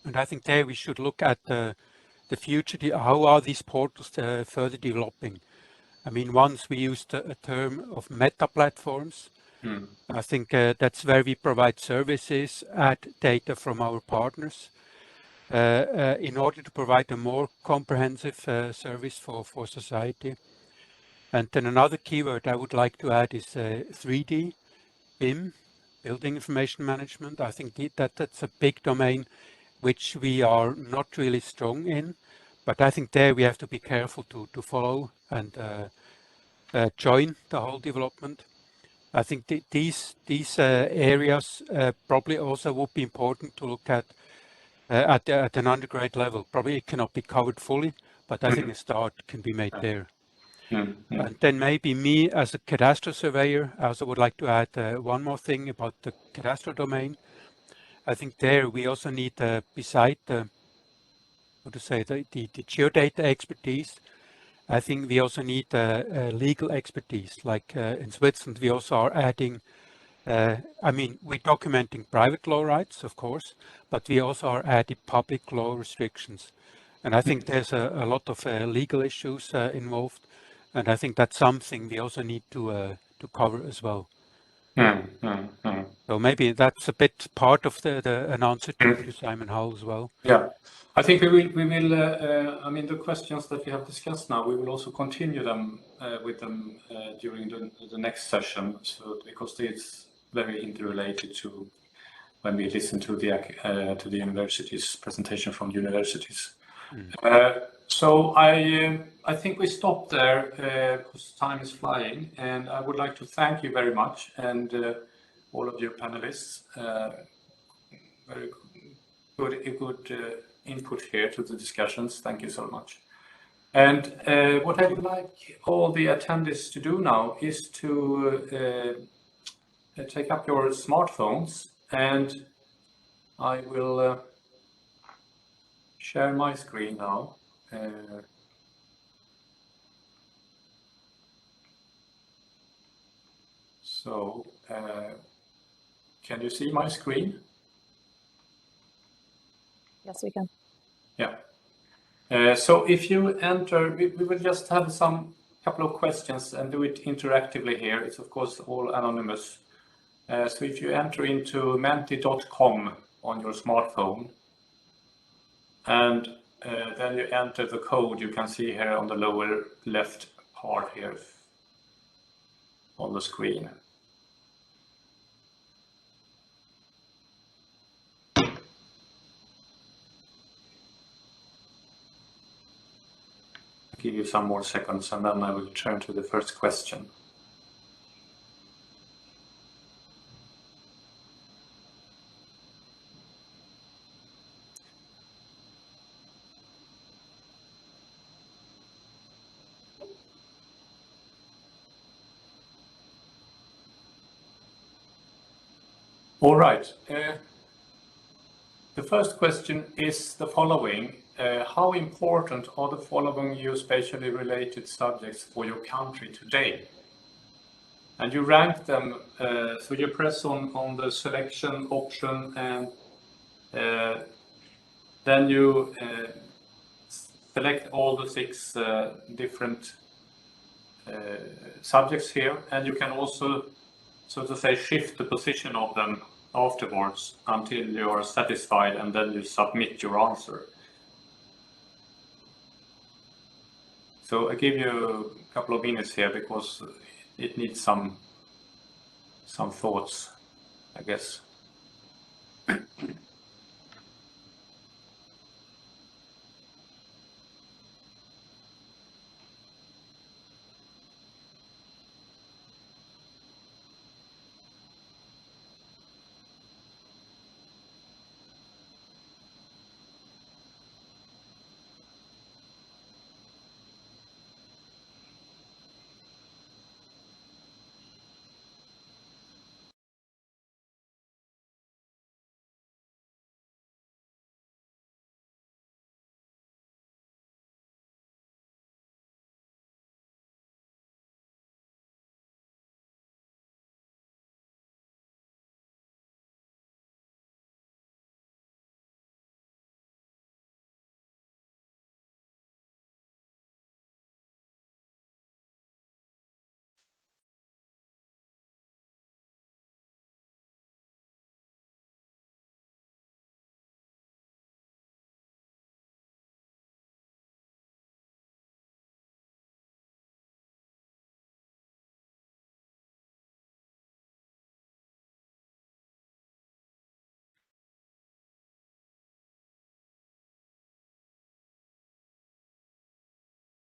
And I think there we should look at the future, how are these portals further developing? I mean, once we used a term of meta platforms. I think that's where we provide services, add data from our partners in order to provide a more comprehensive service for society. And then another keyword I would like to add is 3D BIM, Building Information Management. I think that's a big domain which we are not really strong in, but I think there we have to be careful to follow and join the whole development. I think these areas probably also would be important to look at an undergrad level. Probably it cannot be covered fully, but I think a start can be made there. And then maybe me as a cadastral surveyor, I also would like to add one more thing about the cadastral domain. I think there we also need, beside the geodata expertise, I think we also need legal expertise. Like in Switzerland, we also are adding, I mean, we're documenting private law rights, of course, but we also are adding public law restrictions. And I think there's a lot of legal issues involved. And I think that's something we also need to cover as well. So maybe that's a bit part of an answer to Simon Hull as well. Yeah, I think we will. I mean, the questions that we have discussed now, we will also continue them with them during the next session. So because it's very interrelated to when we listen to the universities presentation from universities. So I think we stop there because time is flying, and I would like to thank you very much, and all of your panelists. Very good input here to the discussions. Thank you so much. And what I would like all the attendees to do now is to take up your smartphones, and I will share my screen now. So can you see my screen? Yes, we can. Yeah. So if you enter, we will just have some couple of questions and do it interactively here. It's of course all anonymous. So if you enter into menti.com on your smartphone, and then you enter the code you can see here on the lower left part here on the screen. Give you some more seconds, and then I will turn to the first question. All right. The first question is the following. How important are the following geospatially related subjects for your country today? And you rank them, so you press on the selection option, and then you select all the 6 different subjects here, and you can also, so to say, shift the position of them afterwards until you are satisfied, and then you submit your answer. So I give you a couple of minutes here because it needs some thoughts, I guess.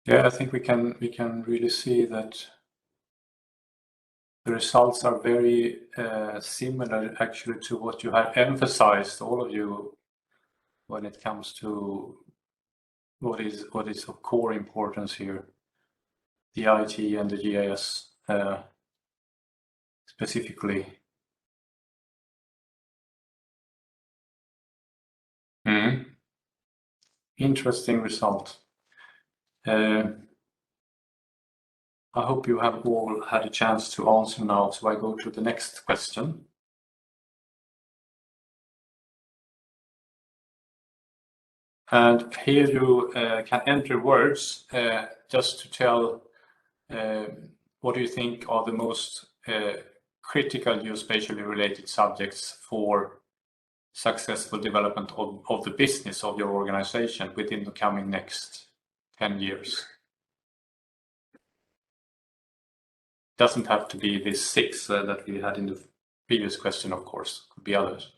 Yeah, I think we can really see that the results are very similar actually to what you have emphasized, all of you, when it comes to what is of core importance here, the IT and the GIS specifically. Interesting result. I hope you have all had a chance to answer now, so I go to the next question. And here you can enter words just to tell what do you think are the most critical geospatially related subjects for successful development of the business of your organization within the coming next 10 years. Doesn't have to be these 6 that we had in the previous question, of course, could be others.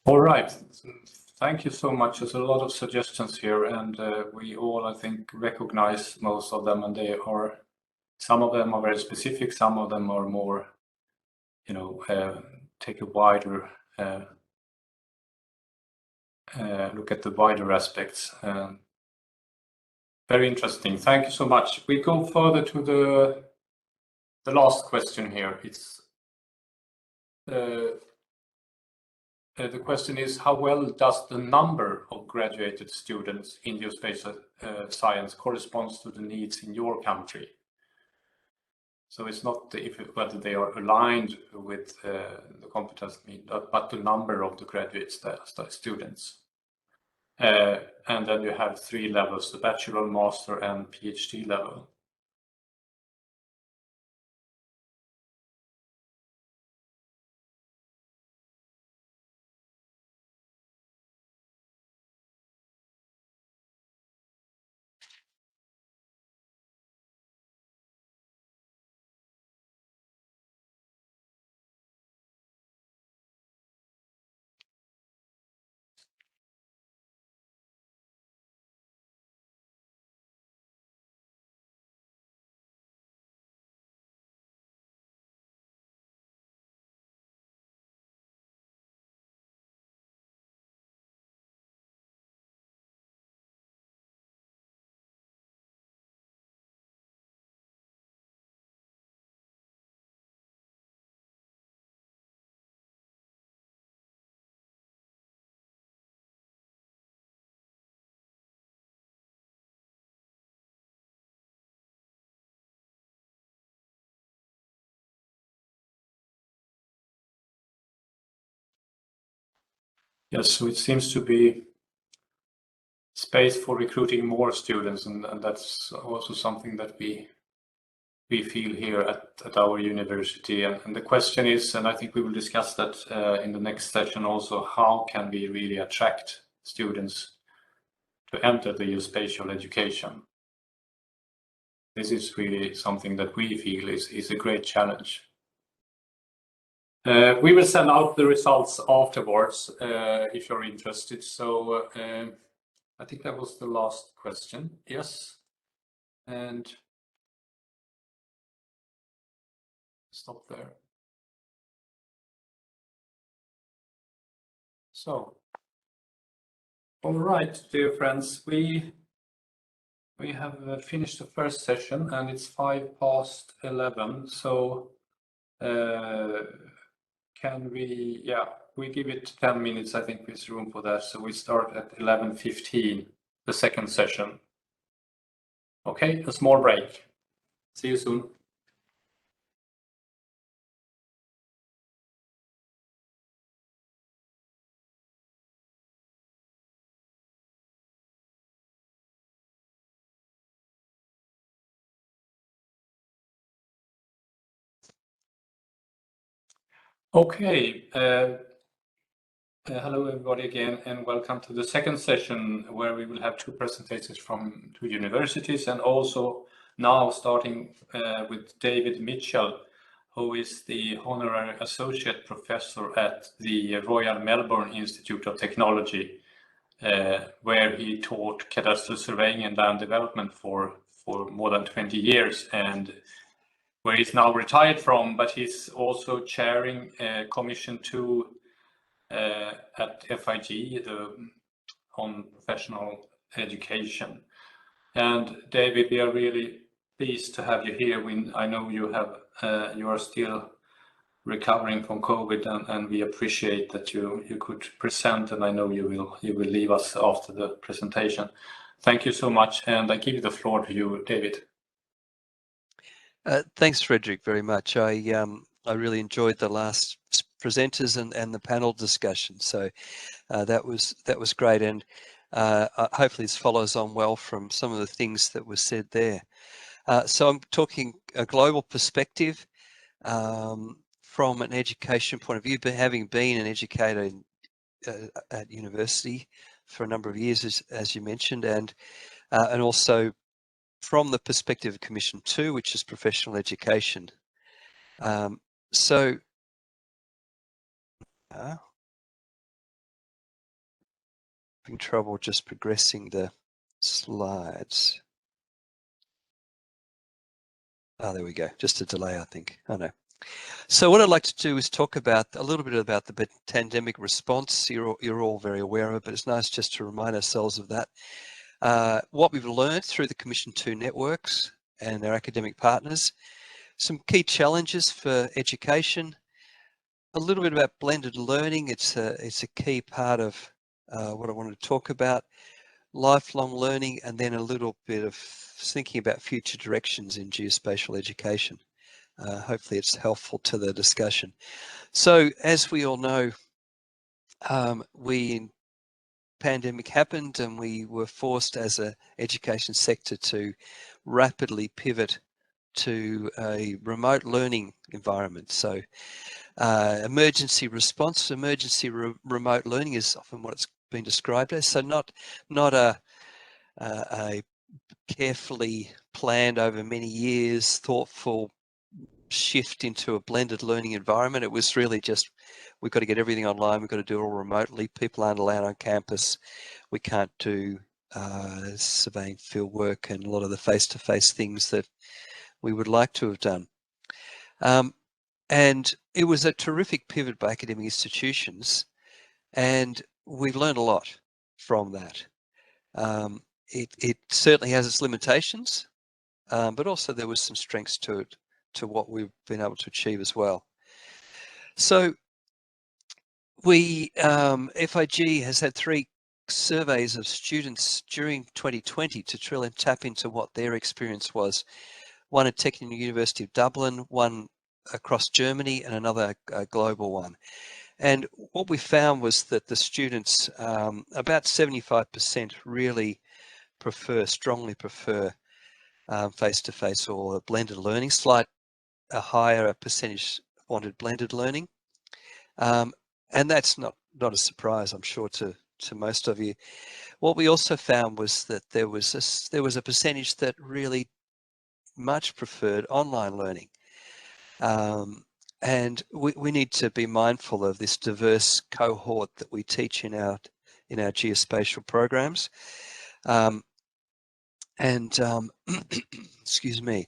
All right. Thank you so much. There's a lot of suggestions here, and we all, I think, recognize most of them, and they are, some of them are very specific, some of them are more, you know, take a wider look at the wider aspects. Very interesting. Thank you so much. We go further to the last question here. It's the question is, how well does the number of graduated students in geospatial science corresponds to the needs in your country? So it's not whether they are aligned with the competence need, but the number of the graduate students. And then you have 3 levels, the bachelor, master, and PhD level. Yes, so it seems to be space for recruiting more students, and that's also something that we feel here at our university. And the question is, and I think we will discuss that in the next session also, how can we really attract students to enter the geospatial education? This is really something that we feel is a great challenge. We will send out the results afterwards if you're interested. So I think that was the last question. Yes. And stop there. So, all right, dear friends, we have finished the first session, and it's 11:05. So can we, yeah, we give it 10 minutes. I think there's room for that. So we start at 11:15, the second session. Okay, a small break. See you soon. Okay, hello everybody again, and welcome to the second session, where we will have 2 presentations from 2 universities, and also now starting with David Mitchell, who is the Honorary Associate Professor at the Royal Melbourne Institute of Technology, where he taught cadastral surveying and land development for more than 20 years, and where he's now retired from, but he's also chairing Commission 2 at FIG, on professional education. And David, we are really pleased to have you here. I know you are still recovering from COVID, and we appreciate that you could present, and I know you will leave us after the presentation. Thank you so much, and I give the floor to you, David. Thanks, Frederick, very much. I really enjoyed the last presenters and the panel discussion. So that was great, and hopefully this follows on well from some of the things that were said there. So I'm talking a global perspective from an education point of view, but having been an educator at university for a number of years, as you mentioned, and also from the perspective of Commission 2, which is professional education. So having trouble just progressing the slides. Oh, there we go. Just a delay, I think. Oh, no. So what I'd like to do is talk about a little bit about the pandemic response. You're all very aware of it, but it's nice just to remind ourselves of that. What we've learned through the Commission 2 networks and our academic partners, some key challenges for education, a little bit about blended learning. It's a key part of what I wanted to talk about, lifelong learning, and then a little bit of thinking about future directions in geospatial education. Hopefully it's helpful to the discussion. So as we all know, pandemic happened and we were forced as an education sector to rapidly pivot to a remote learning environment. So emergency response, remote learning is often what it's been described as. So not a carefully planned over many years, thoughtful shift into a blended learning environment. It was really just, we've got to get everything online, we've got to do it all remotely, people aren't allowed on campus, we can't do surveying field work and a lot of the face-to-face things that we would like to have done. And it was a terrific pivot by academic institutions, and we've learned a lot from that. It certainly has its limitations, but also there was some strengths to it, to what we've been able to achieve as well. So we, FIG has had 3 surveys of students during 2020 to try and tap into what their experience was. One at Technical University of Dublin, one across Germany, and another global one. And what we found was that the students, about 75% really strongly prefer face-to-face or blended learning, a higher percentage wanted blended learning. And that's not a surprise, I'm sure, to most of you. What we also found was that there was a percentage that really much preferred online learning. And we need to be mindful of this diverse cohort that we teach in our geospatial programs. Excuse me.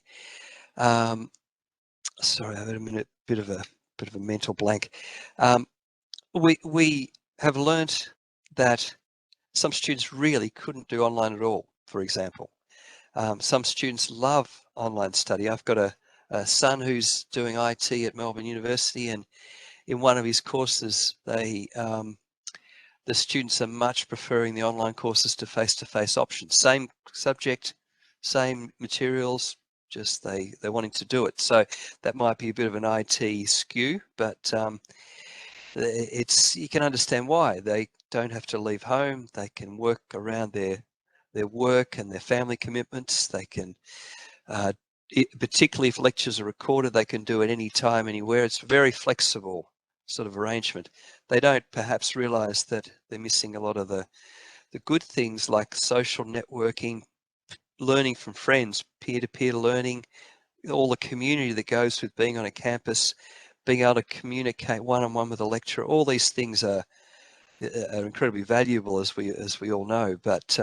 Sorry, I've had a bit of a mental blank. We have learnt that some students really couldn't do online at all, for example. Some students love online study. I've got a son who's doing IT at Melbourne University, and in one of his courses, the students are much preferring the online courses to face-to-face options. Same subject, same materials, just they're wanting to do it. So that might be a bit of an IT skew, but you can understand why. They don't have to leave home. They can work around their work and their family commitments. They can, particularly if lectures are recorded, they can do it any time, anywhere. It's a very flexible sort of arrangement. They don't perhaps realize that they're missing a lot of the good things like social networking, learning from friends, peer-to-peer learning, all the community that goes with being on a campus, being able to communicate one-on-one with a lecturer. All these things are incredibly valuable, as we all know. But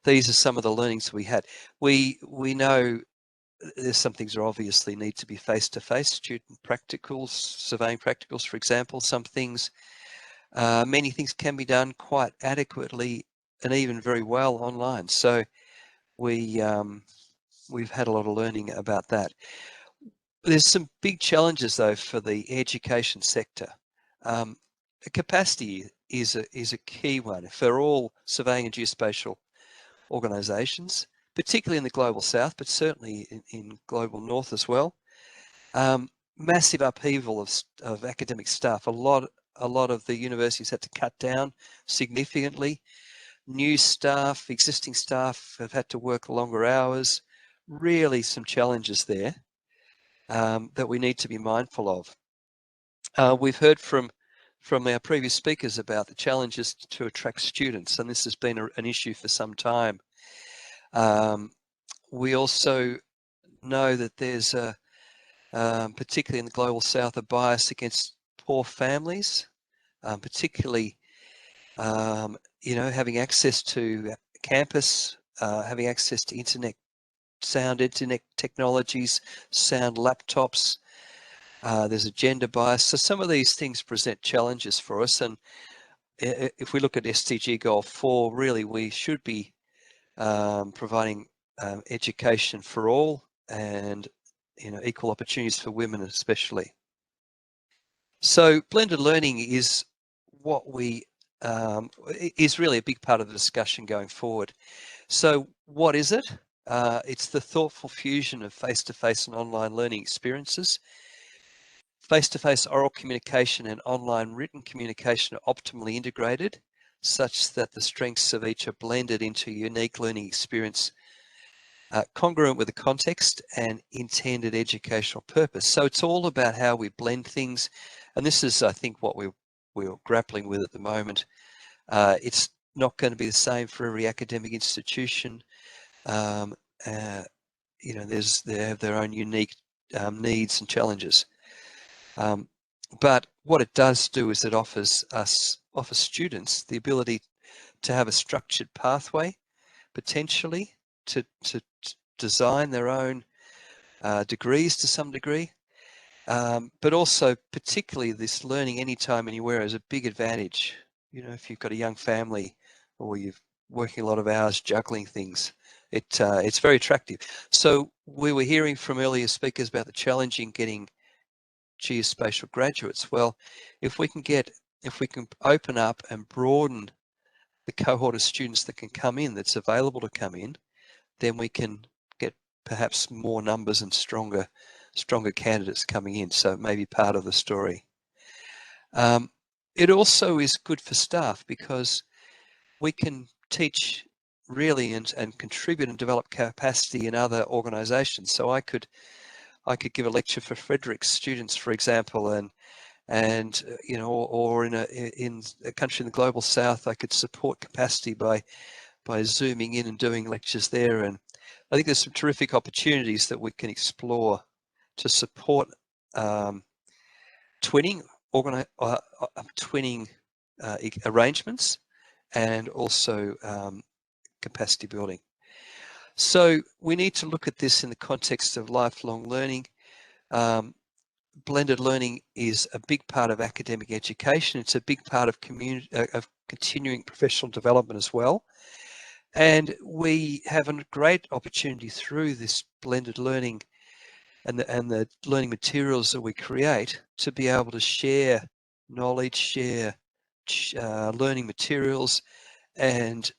these are some of the learnings we had. We know there's some things that obviously need to be face-to-face, student practicals, surveying practicals, for example. Some things, many things can be done quite adequately and even very well online. So we've had a lot of learning about that. There's some big challenges though for the education sector. Capacity is a key one for all surveying and geospatial organisations, particularly in the global south, but certainly in global north as well. Massive upheaval of academic staff. A lot of the universities had to cut down significantly. New staff, existing staff have had to work longer hours. Really some challenges there that we need to be mindful of. We've heard from our previous speakers about the challenges to attract students, and this has been an issue for some time. We also know that there's particularly in the global south, a bias against poor families, particularly you know, having access to campus, having access to internet, sound internet technologies, sound laptops. There's a gender bias. So some of these things present challenges for us. And if we look at SDG Goal 4, really we should be providing education for all and, you know, equal opportunities for women especially. So blended learning is what we is really a big part of the discussion going forward. So what is it? It's the thoughtful fusion of face-to-face and online learning experiences. Face-to-face oral communication and online written communication are optimally integrated such that the strengths of each are blended into a unique learning experience congruent with the context and intended educational purpose. So it's all about how we blend things. And this is, I think, what we're grappling with at the moment. It's not going to be the same for every academic institution. You know, they have their own unique needs and challenges. But what it does do is it offers students the ability to have a structured pathway, potentially to design their own degrees to some degree, but also particularly this learning anytime, anywhere is a big advantage. You know, if you've got a young family or you're working a lot of hours juggling things, it's very attractive. So we were hearing from earlier speakers about the challenge in getting geospatial graduates. Well, if we can open up and broaden the cohort of students that can come in, that's available to come in, then we can get perhaps more numbers and stronger candidates coming in. So it may be part of the story. It also is good for staff because we can teach really and contribute and develop capacity in other organizations. So I could give a lecture for Frederick's students, for example, and you know, or in a country in the global south, I could support capacity by zooming in and doing lectures there. And I think there's some terrific opportunities that we can explore to support twinning arrangements and also capacity building. So we need to look at this in the context of lifelong learning. Blended learning is a big part of academic education. It's a big part of continuing professional development as well. And we have a great opportunity through this blended learning and the learning materials that we create to be able to share knowledge, share learning materials, and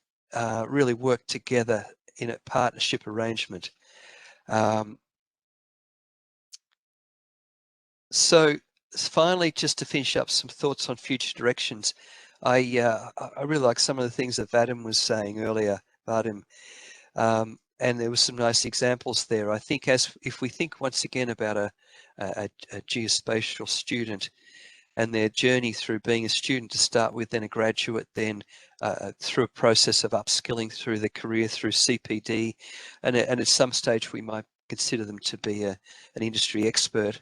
really work together in a partnership arrangement. So finally, just to finish up, some thoughts on future directions. I really like some of the things that Vadim was saying earlier, Vadim, and there were some nice examples there. I think if we think once again about a geospatial student and their journey through being a student to start with, then a graduate, then through a process of upskilling through their career, through CPD, and at some stage we might consider them to be an industry expert.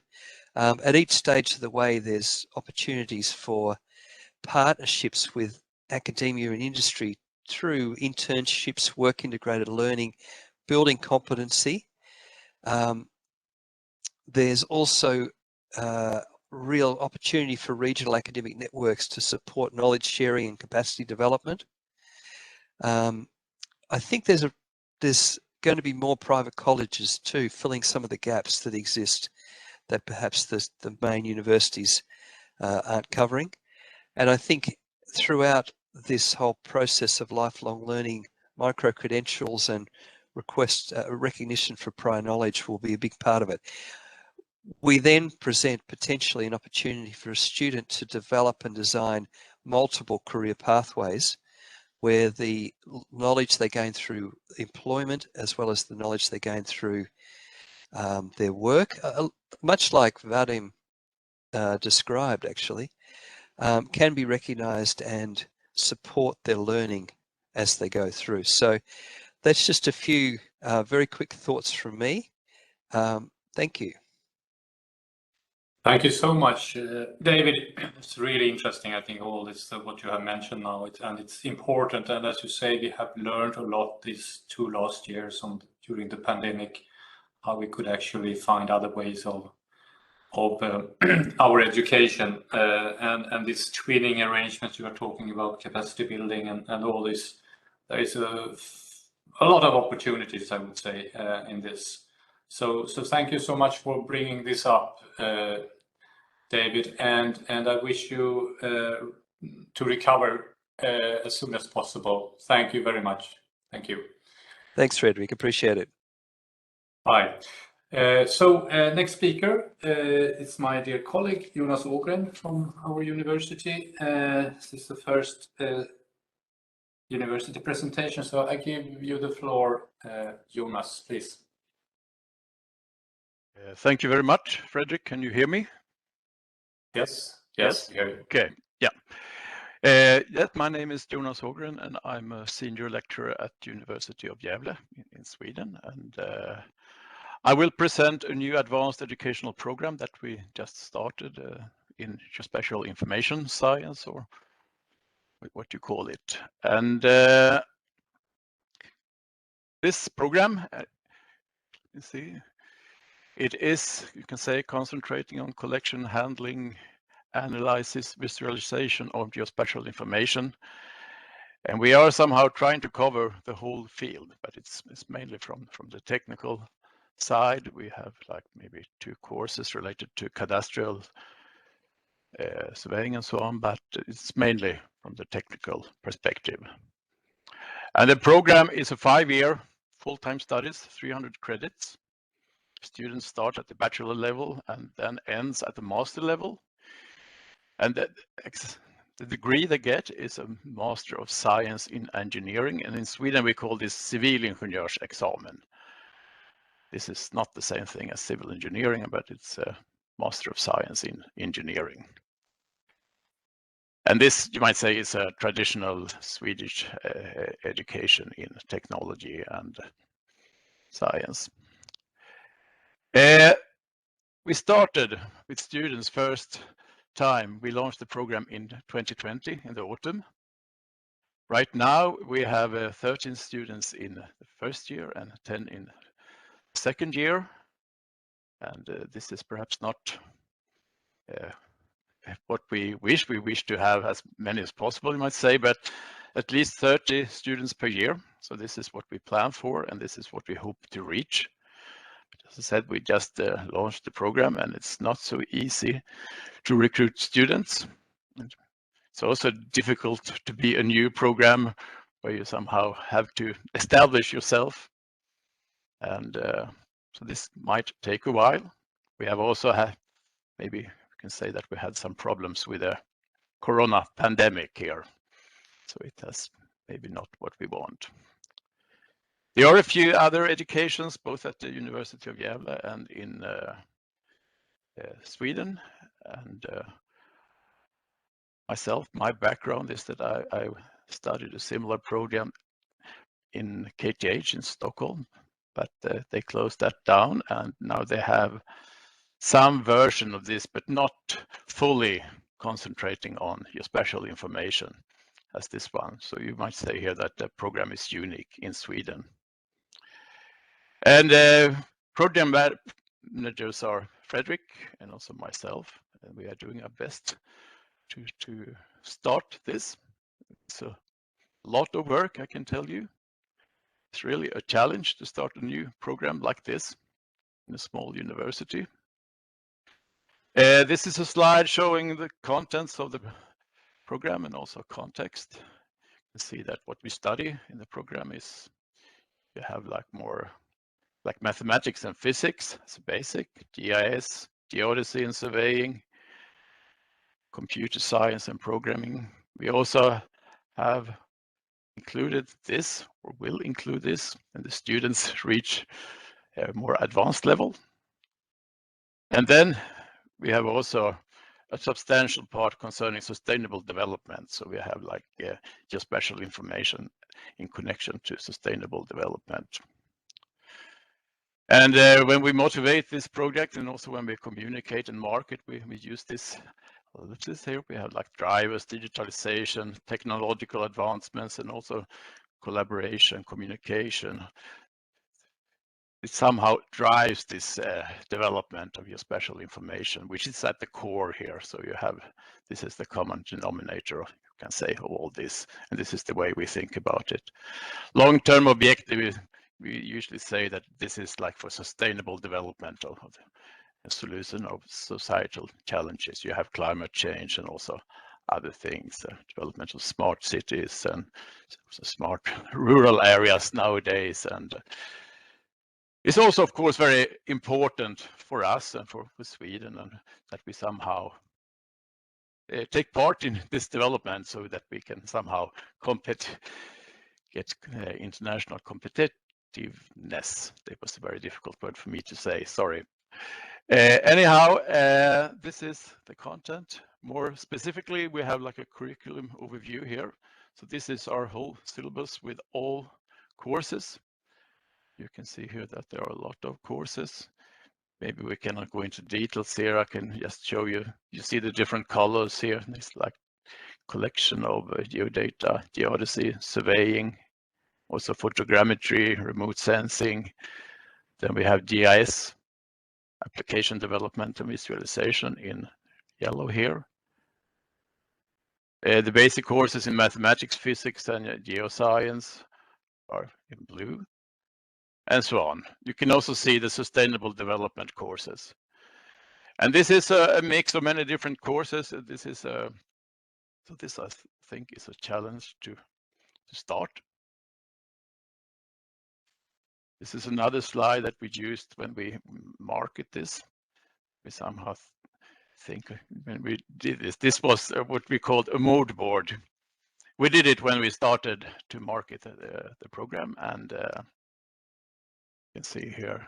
At each stage of the way, there's opportunities for partnerships with academia and industry through internships, work integrated learning, building competency. There's also real opportunity for regional academic networks to support knowledge sharing and capacity development. I think there's going to be more private colleges too, filling some of the gaps that exist that perhaps the main universities aren't covering. And I think throughout this whole process of lifelong learning, micro-credentials and recognition for prior knowledge will be a big part of it. We then present potentially an opportunity for a student to develop and design multiple career pathways where the knowledge they gain through employment as well as the knowledge they gain through their work, much like Vadim described actually, can be recognized and support their learning as they go through. So that's just a few very quick thoughts from me. Thank you. Thank you so much, David. It's really interesting. I think all this what you have mentioned now, and it's important. And as you say, we have learned a lot these 2 last years during the pandemic, how we could actually find other ways of our education, and this twinning arrangements you are talking about, capacity building, and all this. There is a lot of opportunities, I would say, in this. So thank you so much for bringing this up, David, and I wish you to recover as soon as possible. Thank you very much. Thank you. Thanks, Frederick. Appreciate it. Bye. So next speaker is my dear colleague Jonas Ågren from our university. This is the first university presentation, so I give you the floor, Jonas, please. Thank you very much, Frederick. Can you hear me? Yes. Okay. Yeah. Yes, my name is Jonas Ågren, and I'm a senior lecturer at University of Gävle in Sweden. And I will present a new advanced educational program that we just started in Geospatial information science, or what you call it. And this program, you see, it is, you can say, concentrating on collection, handling, analysis, visualization of geospatial information. And we are somehow trying to cover the whole field, but it's mainly from the technical side. We have like maybe 2 courses related to cadastral surveying and so on, but it's mainly from the technical perspective. And the program is a 5-year full-time studies, 300 credits. Students start at the bachelor level and then ends at the master level. And the degree they get is a Master of Science in Engineering. And in Sweden, we call this civilingenjörsexamen. This is not the same thing as civil engineering, but it's a Master of Science in Engineering. And this, you might say, is a traditional Swedish education in technology and science. We started with students first time. We launched the program in 2020 in the autumn. Right now we have 13 students in the first year and 10 in the second year. And this is perhaps not what we wish. We wish to have as many as possible, you might say, but at least 30 students per year. So this is what we plan for, and this is what we hope to reach. But as I said, we just launched the program, and it's not so easy to recruit students. And it's also difficult to be a new program where you somehow have to establish yourself. And so this might take a while. We have also had, maybe we can say that we had some problems with the corona pandemic here. So it has maybe not what we want. There are a few other educations, both at the University of Gävle and in Sweden. And myself, my background is that I studied a similar program in KTH in Stockholm, but they closed that down, and now they have some version of this, but not fully concentrating on geospatial information as this one. So you might say here that the program is unique in Sweden. And program managers are Frederick and also myself, and we are doing our best to start this. It's a lot of work, I can tell you. It's really a challenge to start a new program like this in a small university. This is a slide showing the contents of the program and also context. You can see that what we study in the program is, you have like more like mathematics and physics, it's basic, GIS, geodesy and surveying, computer science and programming. We also have included this, or will include this, and the students reach a more advanced level. And then we have also a substantial part concerning sustainable development. So we have like geospatial information in connection to sustainable development. And when we motivate this project, and also when we communicate and market, we use this. Here we have like drivers, digitalization, technological advancements, and also collaboration, communication. It somehow drives this development of geospatial information, which is at the core here. So you have, this is the common denominator, you can say, of all this, and this is the way we think about it. Long-term objective, we usually say that this is like for sustainable development of a solution of societal challenges. You have climate change and also other things, development of smart cities and smart rural areas nowadays. And it's also, of course, very important for us and for Sweden, and that we somehow take part in this development so that we can somehow get international competitiveness. That was a very difficult word for me to say, sorry. Anyhow, this is the content. More specifically, we have like a curriculum overview here. So this is our whole syllabus with all courses. You can see here that there are a lot of courses. Maybe we cannot go into details here. I can just show you. You see the different colors here. It's like collection of geodata, geodesy, surveying, also photogrammetry, remote sensing. Then we have GIS, application development and visualization in yellow here. The basic courses in mathematics, physics, and geoscience are in blue, and so on. You can also see the sustainable development courses. And this is a mix of many different courses. This is so this, I think, is a challenge to start. This is another slide that we used when we market this. We somehow think when we did this was what we called a mood board. We did it when we started to market the program, and you can see here,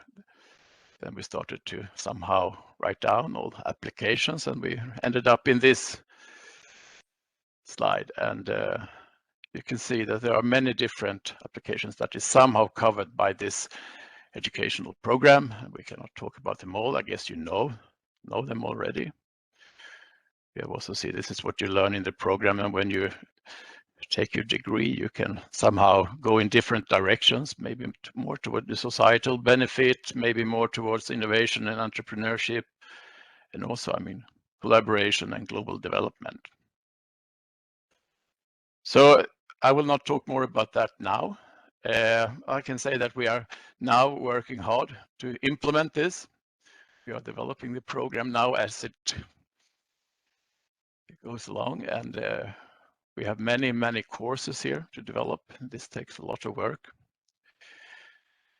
then we started to somehow write down all applications, and we ended up in this slide. And you can see that there are many different applications that is somehow covered by this educational program. We cannot talk about them all. I guess you know them already. You also see this is what you learn in the program, and when you take your degree, you can somehow go in different directions, maybe more toward the societal benefit, maybe more towards innovation and entrepreneurship, and also, I mean, collaboration and global development. So I will not talk more about that now. I can say that we are now working hard to implement this. We are developing the program now as it goes along, and we have many courses here to develop. This takes a lot of work.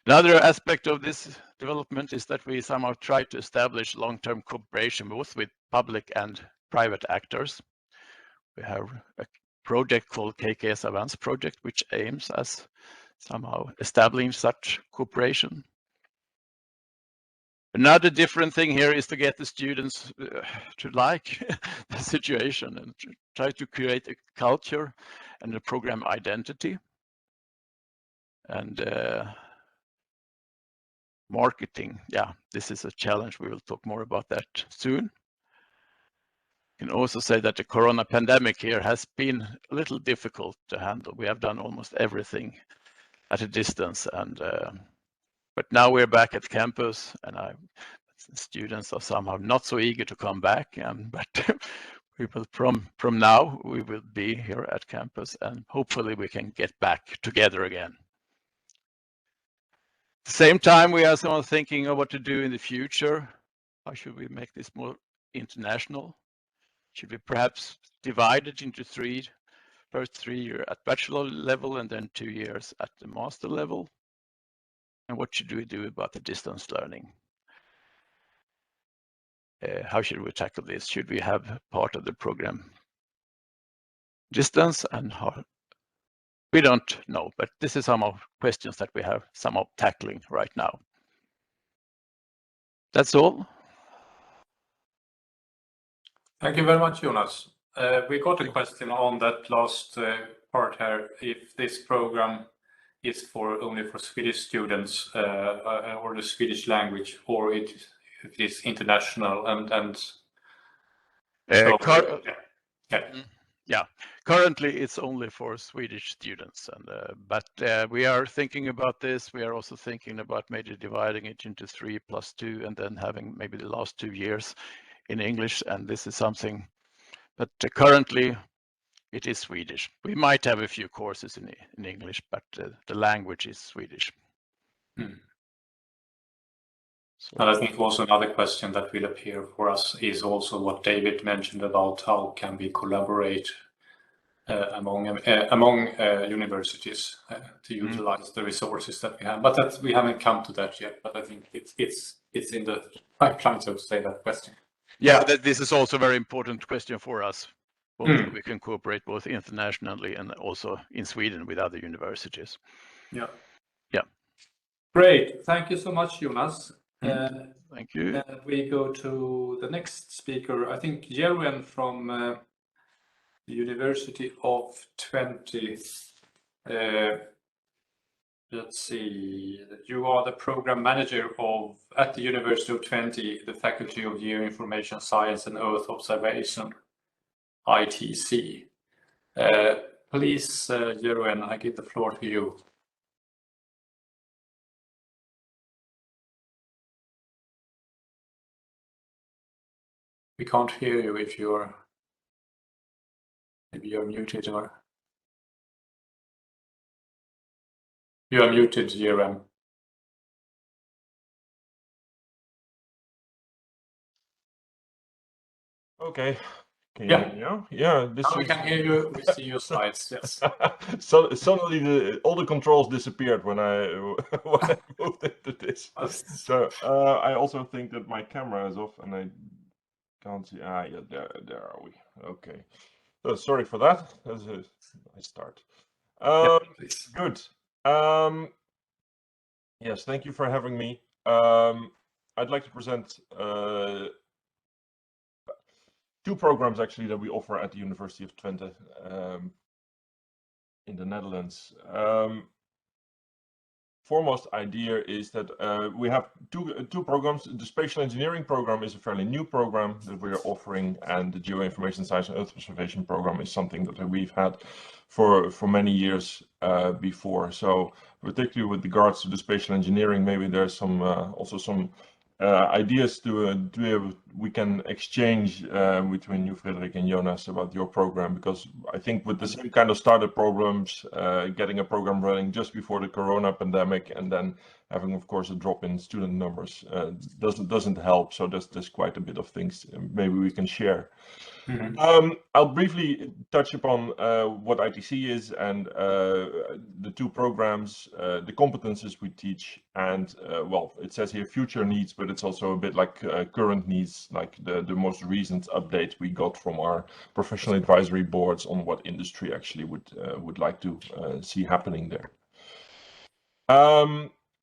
Another aspect of this development is that we somehow try to establish long-term cooperation both with public and private actors. We have a project called KKS Advanced Project, which aims at somehow establishing such cooperation. Another different thing here is to get the students to like the situation and try to create a culture and a program identity. And marketing, yeah, this is a challenge. We will talk more about that soon. You can also say that the corona pandemic here has been a little difficult to handle. We have done almost everything at a distance, and but now we're back at campus, and students are somehow not so eager to come back. But we will from now we will be here at campus, and hopefully we can get back together again. At the same time, we are somehow thinking of what to do in the future. How should we make this more international? Should we perhaps divide it into first 3 years at bachelor level and then 2 years at the master level? And what should we do about the distance learning? How should we tackle this? Should we have part of the program distance, and how? We don't know, but this is some of questions that we have some of tackling right now. That's all. Thank you very much, Jonas. We got a question on that last part here, if this program is only for Swedish students or the Swedish language, or it is international and so, yeah, currently it's only for Swedish students, and but we are thinking about this. We are also thinking about maybe dividing it into 3+2 and then having maybe the last 2 years in English, and this is something, but currently it is Swedish. We might have a few courses in English, but the language is Swedish. So, and I think also another question that will appear for us is also what David mentioned about how can we collaborate among universities to utilize the resources that we have. But that we haven't come to that yet. But I think it's in the pipeline, so to say, that question. Yeah, this is also a very important question for us. We can cooperate both internationally and also in Sweden with other universities. Yeah. Yeah. Great. Thank you so much, Jonas. Thank you. We go to the next speaker. I think Joran from the University of Twente. Let's see. You are the program manager at the University of Twente, the Faculty of Geoinformation Science and Earth Observation, ITC. Please, Joran, I give the floor to you. We can't hear you if maybe you're muted or you are muted, Joran. Okay. Can you hear me now? Yeah, we can hear you. We see your slides. Yes. So suddenly all the controls disappeared when I moved into this. So I also think that my camera is off and I can't see. Yeah, there are we. Okay. So sorry for that. That's a nice start. Good. Yes, thank you for having me. I'd like to present 2 programs actually that we offer at the University of Twente in the Netherlands. Foremost idea is that we have two programs. The spatial engineering program is a fairly new program that we are offering, and the geoinformation science and earth observation program is something that we've had for many years before. So particularly with regards to the spatial engineering, maybe there's some also some ideas we can exchange between you, Frederick, and Jonas about your program, because I think with the same kind of startup problems, getting a program running just before the Corona pandemic and then having, of course, a drop in student numbers doesn't help. So there's quite a bit of things maybe we can share. I'll briefly touch upon what ITC is and the 2 programs, the competences we teach, and well, it says here future needs, but it's also a bit like current needs, like the most recent update we got from our professional advisory boards on what industry actually would like to see happening there.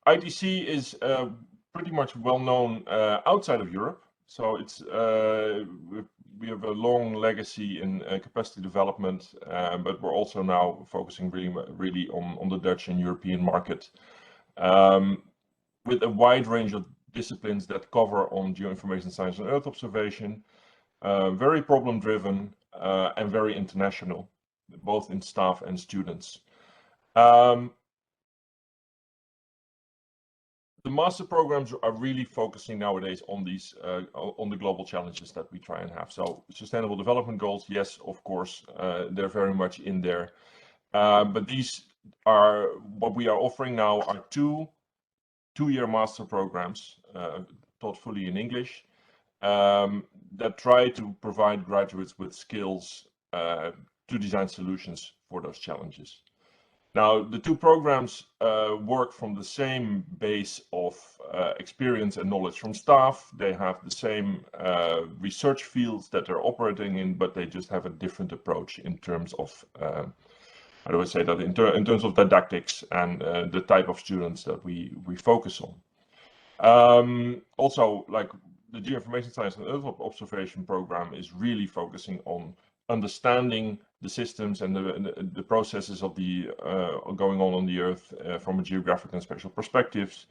ITC is pretty much well known outside of Europe, so it's we have a long legacy in capacity development, but we're also now focusing really on the Dutch and European market, with a wide range of disciplines that cover on geoinformation science and earth observation, very problem driven and very international, both in staff and students. The master programs are really focusing nowadays on these on the global challenges that we try and have. So sustainable development goals, yes, of course, they're very much in there. But these are what we are offering now are two-year master programs taught fully in English that try to provide graduates with skills to design solutions for those challenges. Now, the 2 programs work from the same base of experience and knowledge from staff. They have the same research fields that they're operating in, but they just have a different approach in terms of, how do I say that, in terms of didactics and the type of students that we focus on. Also, like the geoinformation science and earth observation program is really focusing on understanding the systems and the processes of the going on the Earth from a geographic and spatial perspectives,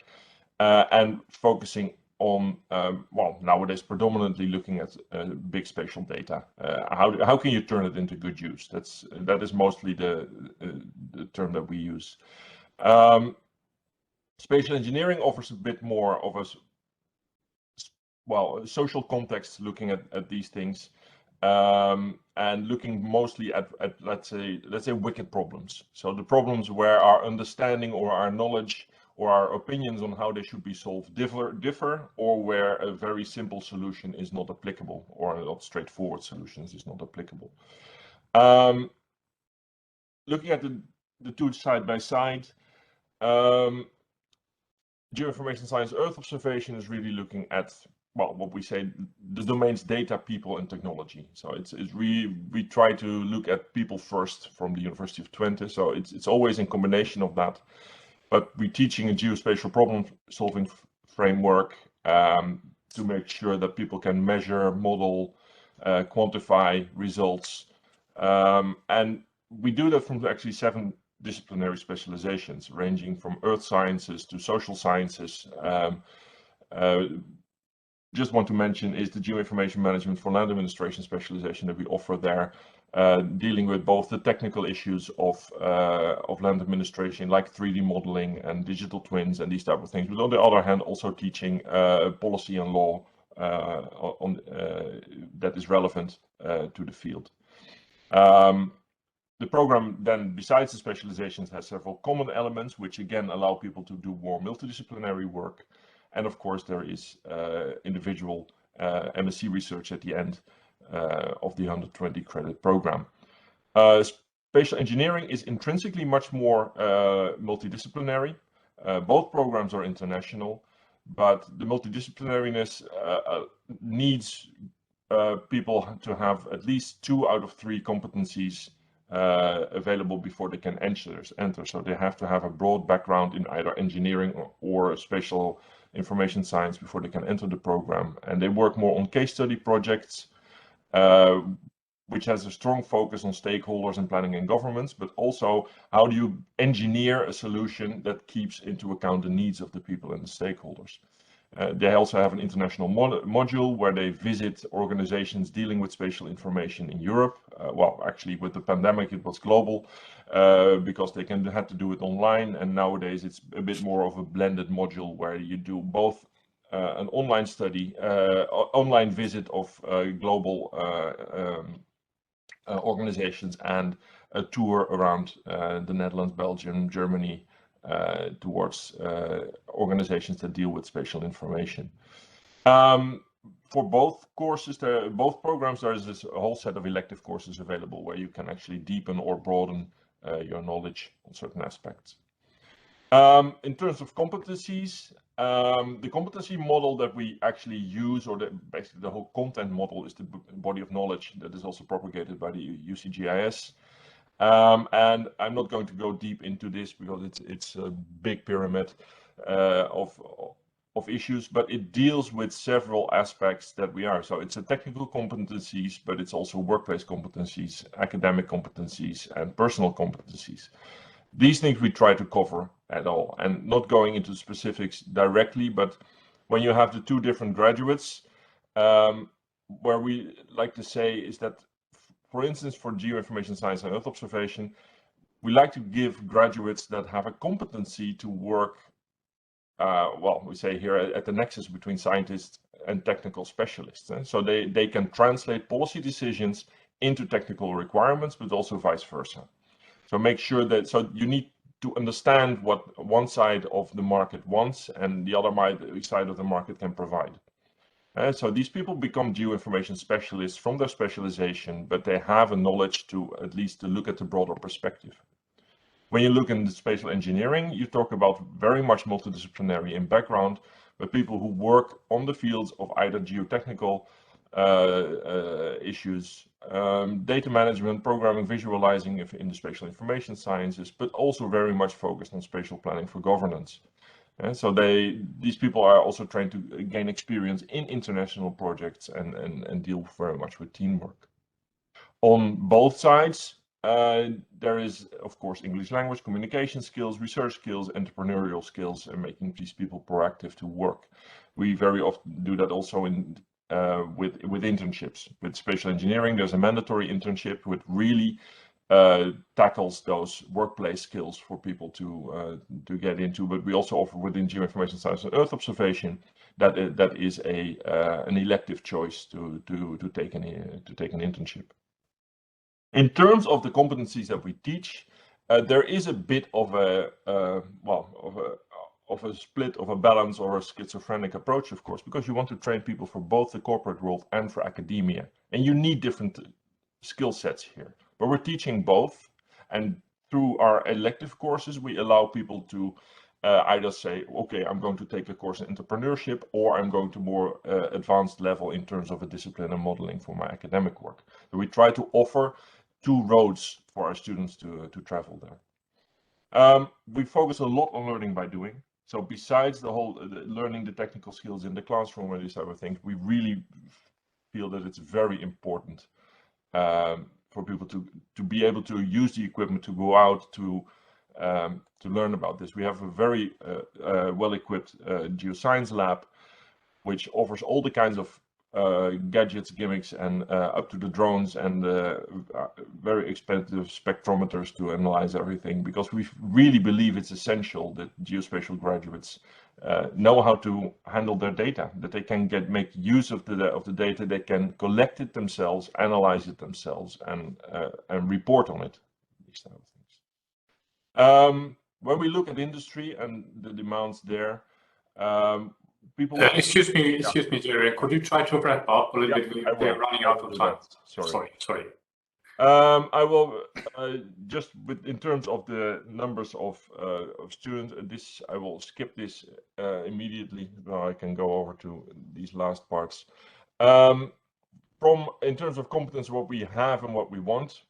and focusing on well, nowadays predominantly looking at big spatial data. How can you turn it into good use? That is mostly the term that we use. Spatial engineering offers a bit more of a social context, looking at these things, and looking mostly at let's say wicked problems. So the problems where our understanding or our knowledge or our opinions on how they should be solved differ, or where a very simple solution is not applicable, or a not straightforward solutions is not applicable. Looking at the two side by side, geoinformation science Earth observation is really looking at, well, what we say, the domains data, people, and technology. So we try to look at people first from the University of Twente. So it's always in combination of that. But we're teaching a geospatial problem-solving framework to make sure that people can measure, model, quantify results, and we do that from actually 7 disciplinary specializations, ranging from earth sciences to social sciences. Just want to mention is the geoinformation management for land administration specialization that we offer there, dealing with both the technical issues of land administration, like 3D modeling and digital twins and these type of things, but on the other hand also teaching policy and law that is relevant to the field. The program then, besides the specializations, has several common elements which again allow people to do more multidisciplinary work. And of course, there is individual MSc research at the end of the 120 credit program. Spatial engineering is intrinsically much more multidisciplinary. Both programs are international, but the multidisciplinariness needs people to have at least 2 out of 3 competencies available before they can enter. So they have to have a broad background in either engineering or spatial information science before they can enter the program. And they work more on case study projects, which has a strong focus on stakeholders and planning and governments, but also how do you engineer a solution that keeps into account the needs of the people and the stakeholders. They also have an international module where they visit organizations dealing with spatial information in Europe. Well, actually with the pandemic it was global, because they had to do it online, and nowadays it's a bit more of a blended module where you do both an online study, online visit of global organizations and a tour around the Netherlands, Belgium, Germany, towards organizations that deal with spatial information. For both courses, both programs, there is this whole set of elective courses available where you can actually deepen or broaden your knowledge on certain aspects. In terms of competencies, the competency model that we actually use, or basically the whole content model, is the body of knowledge that is also propagated by the UCGIS. And I'm not going to go deep into this because it's a big pyramid of issues, but it deals with several aspects that we are. So it's a technical competencies, but it's also workplace competencies, academic competencies, and personal competencies. These things we try to cover at all, and not going into specifics directly, but when you have the 2 different graduates, where we like to say is that, for instance, for geoinformation science and Earth observation, we like to give graduates that have a competency to work, well, we say here at the nexus between scientists and technical specialists. So they can translate policy decisions into technical requirements, but also vice versa. So make sure that, so you need to understand what one side of the market wants and the other side of the market can provide. So these people become geoinformation specialists from their specialization, but they have a knowledge to at least to look at the broader perspective. When you look into spatial engineering, you talk about very much multidisciplinary in background, but people who work on the fields of either geotechnical issues, data management, programming, visualizing in the spatial information sciences, but also very much focused on spatial planning for governance. And so these people are also trying to gain experience in international projects and deal very much with teamwork. On both sides, there is, of course, English language, communication skills, research skills, entrepreneurial skills, and making these people proactive to work. We very often do that also in with internships. With spatial engineering, there's a mandatory internship which really tackles those workplace skills for people to get into. But we also offer within geoinformation science and Earth observation that is an elective choice to take an internship. In terms of the competencies that we teach, there is a bit of a split, of a balance, or a schizophrenic approach, of course, because you want to train people for both the corporate world and for academia, and you need different skill sets here. But we're teaching both, and through our elective courses, we allow people to either say, okay, I'm going to take a course in entrepreneurship, or I'm going to more advanced level in terms of a discipline and modeling for my academic work. So we try to offer two roads for our students to travel there. We focus a lot on learning by doing. So besides the whole learning the technical skills in the classroom and these type of things, we really feel that it's very important for people to be able to use the equipment to go out to learn about this. We have a very well-equipped geoscience lab, which offers all the kinds of gadgets, gimmicks, and up to the drones and very expensive spectrometers to analyze everything, because we really believe it's essential that geospatial graduates know how to handle their data, that they can make use of the data, they can collect it themselves, analyze it themselves, and report on it. These type of things. When we look at industry and the demands there, people. Excuse me, Joran. Could you try to wrap up a little bit? We're running out of time. Sorry. I will just in terms of the numbers of students. This I will skip this immediately. Now I can go over to these last parts. In terms of competence, what we have and what we want.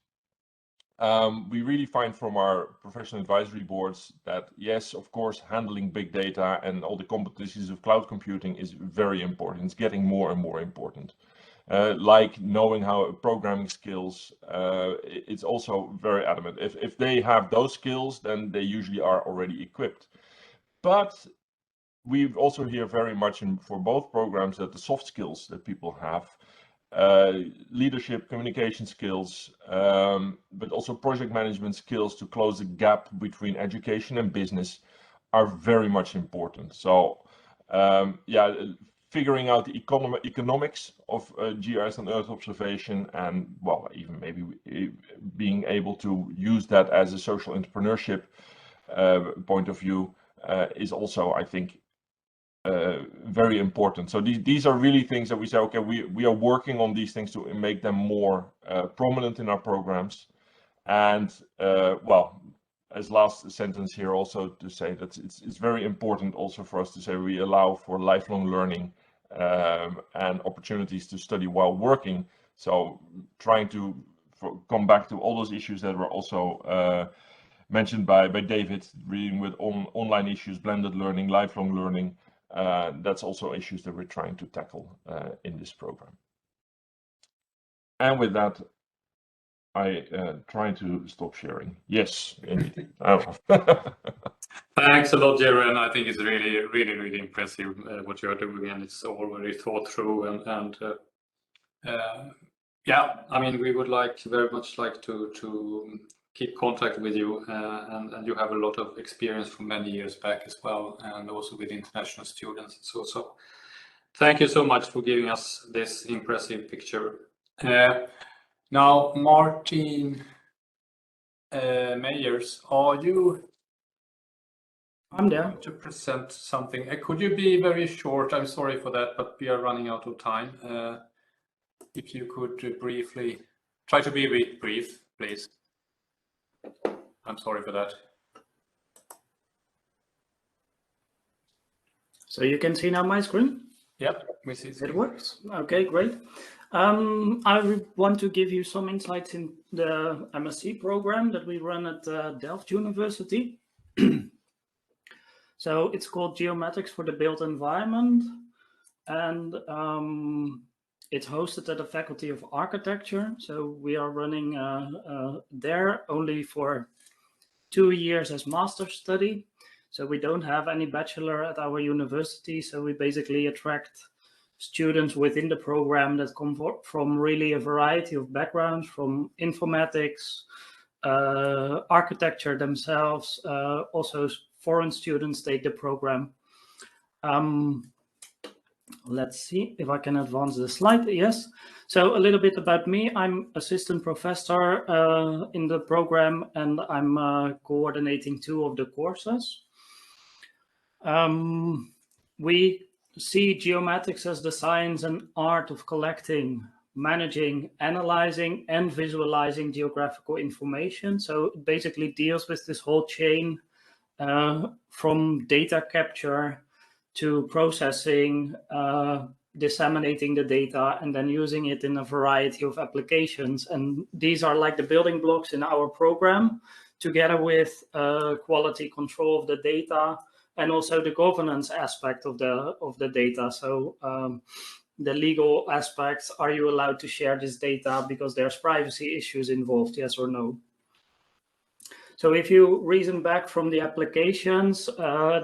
We really find from our professional advisory boards that, yes, of course, handling big data and all the competencies of cloud computing is very important. It's getting more and more important. Like knowing how programming skills, it's also very adamant. If they have those skills, then they usually are already equipped. But we also hear very much for both programs that the soft skills that people have, leadership, communication skills, but also project management skills to close the gap between education and business are very much important. So figuring out the economics of GIS and Earth observation, and well, even maybe being able to use that as a social entrepreneurship point of view is also, I think, very important. So these are really things that we say, okay, we are working on these things to make them more prominent in our programs. And well, as last sentence here, also to say that it's very important also for us to say we allow for lifelong learning and opportunities to study while working. So trying to come back to all those issues that were also mentioned by David, reading with online issues, blended learning, lifelong learning. That's also issues that we're trying to tackle in this program. And with that, I try to stop sharing. Yes, indeed. Thanks a lot, Joran. I think it's really impressive what you're doing, and it's all very thought through. And yeah, I mean, we would very much like to keep contact with you, and you have a lot of experience from many years back as well, and also with international students. So thank you so much for giving us this impressive picture. Now, Martin Meyers, are you? I'm there to present something. Could you be very short? I'm sorry for that, but we are running out of time. If you could briefly try to be brief, please. I'm sorry for that. So you can see now my screen? Yep, we see it works. Okay, great. I want to give you some insights in the MSc program that we run at Delft University. So it's called Geomatics for the Built Environment. And It's hosted at the Faculty of Architecture. So we are running there only for 2 years as master's study. So we don't have any bachelor at our university. So we basically attract students within the program that come from really a variety of backgrounds, from informatics, architecture themselves, also foreign students take the program. Let's see if I can advance the slide. Yes. So a little bit about me. I'm assistant professor in the program, and I'm coordinating 2 of the courses. We see geomatics as the science and art of collecting, managing, analyzing, and visualizing geographical information. So it basically deals with this whole chain from data capture to processing, disseminating the data, and then using it in a variety of applications. And these are like the building blocks in our program, together with quality control of the data and also the governance aspect of the data. So the legal aspects, are you allowed to share this data because there's privacy issues involved, yes or no? So if you reason back from the applications,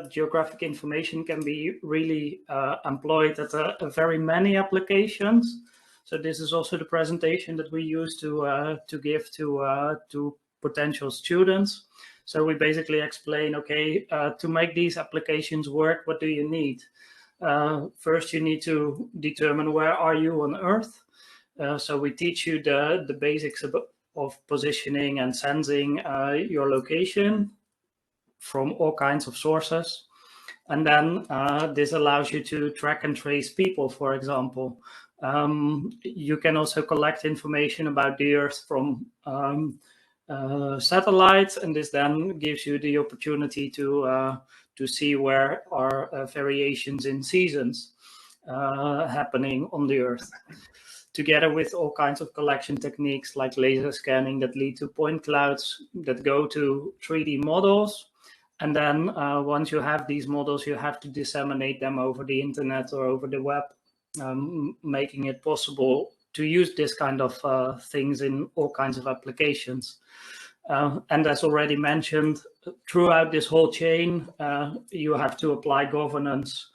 geographic information can be really employed at a very many applications. So this is also the presentation that we use to give to potential students. So we basically explain, okay, to make these applications work, what do you need? First, you need to determine where are you on Earth. So we teach you the basics of positioning and sensing your location from all kinds of sources. And then this allows you to track and trace people, for example. You can also collect information about the Earth from satellites, and this then gives you the opportunity to see where are variations in seasons happening on the Earth, together with all kinds of collection techniques like laser scanning that lead to point clouds that go to 3D models. And then once you have these models, you have to disseminate them over the internet or over the web, making it possible to use this kind of things in all kinds of applications. And as already mentioned, throughout this whole chain, you have to apply governance.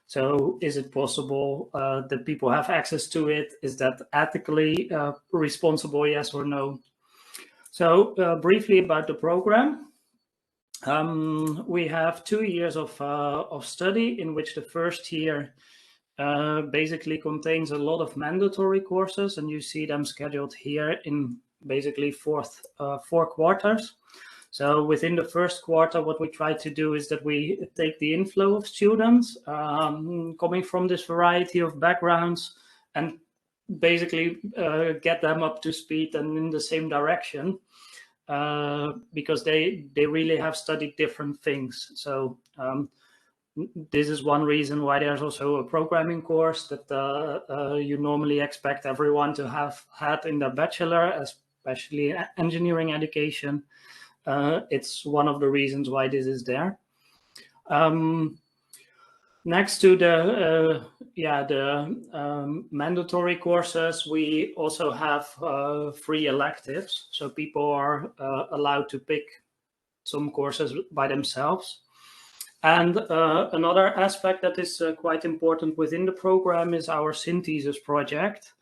So is it possible that people have access to it? Is that ethically responsible, yes or no? So briefly about the program. We have 2 years of study, in which the first year basically contains a lot of mandatory courses, and you see them scheduled here in basically 4 quarters. So within the first quarter, what we try to do is that we take the inflow of students coming from this variety of backgrounds and basically get them up to speed and in the same direction, because they really have studied different things. So this is one reason why there's also a programming course that you normally expect everyone to have had in their bachelor, especially engineering education. It's one of the reasons why this is there. Next to the mandatory courses, we also have free electives. So people are allowed to pick some courses by themselves. And another aspect that is quite important within the program is our synthesis project,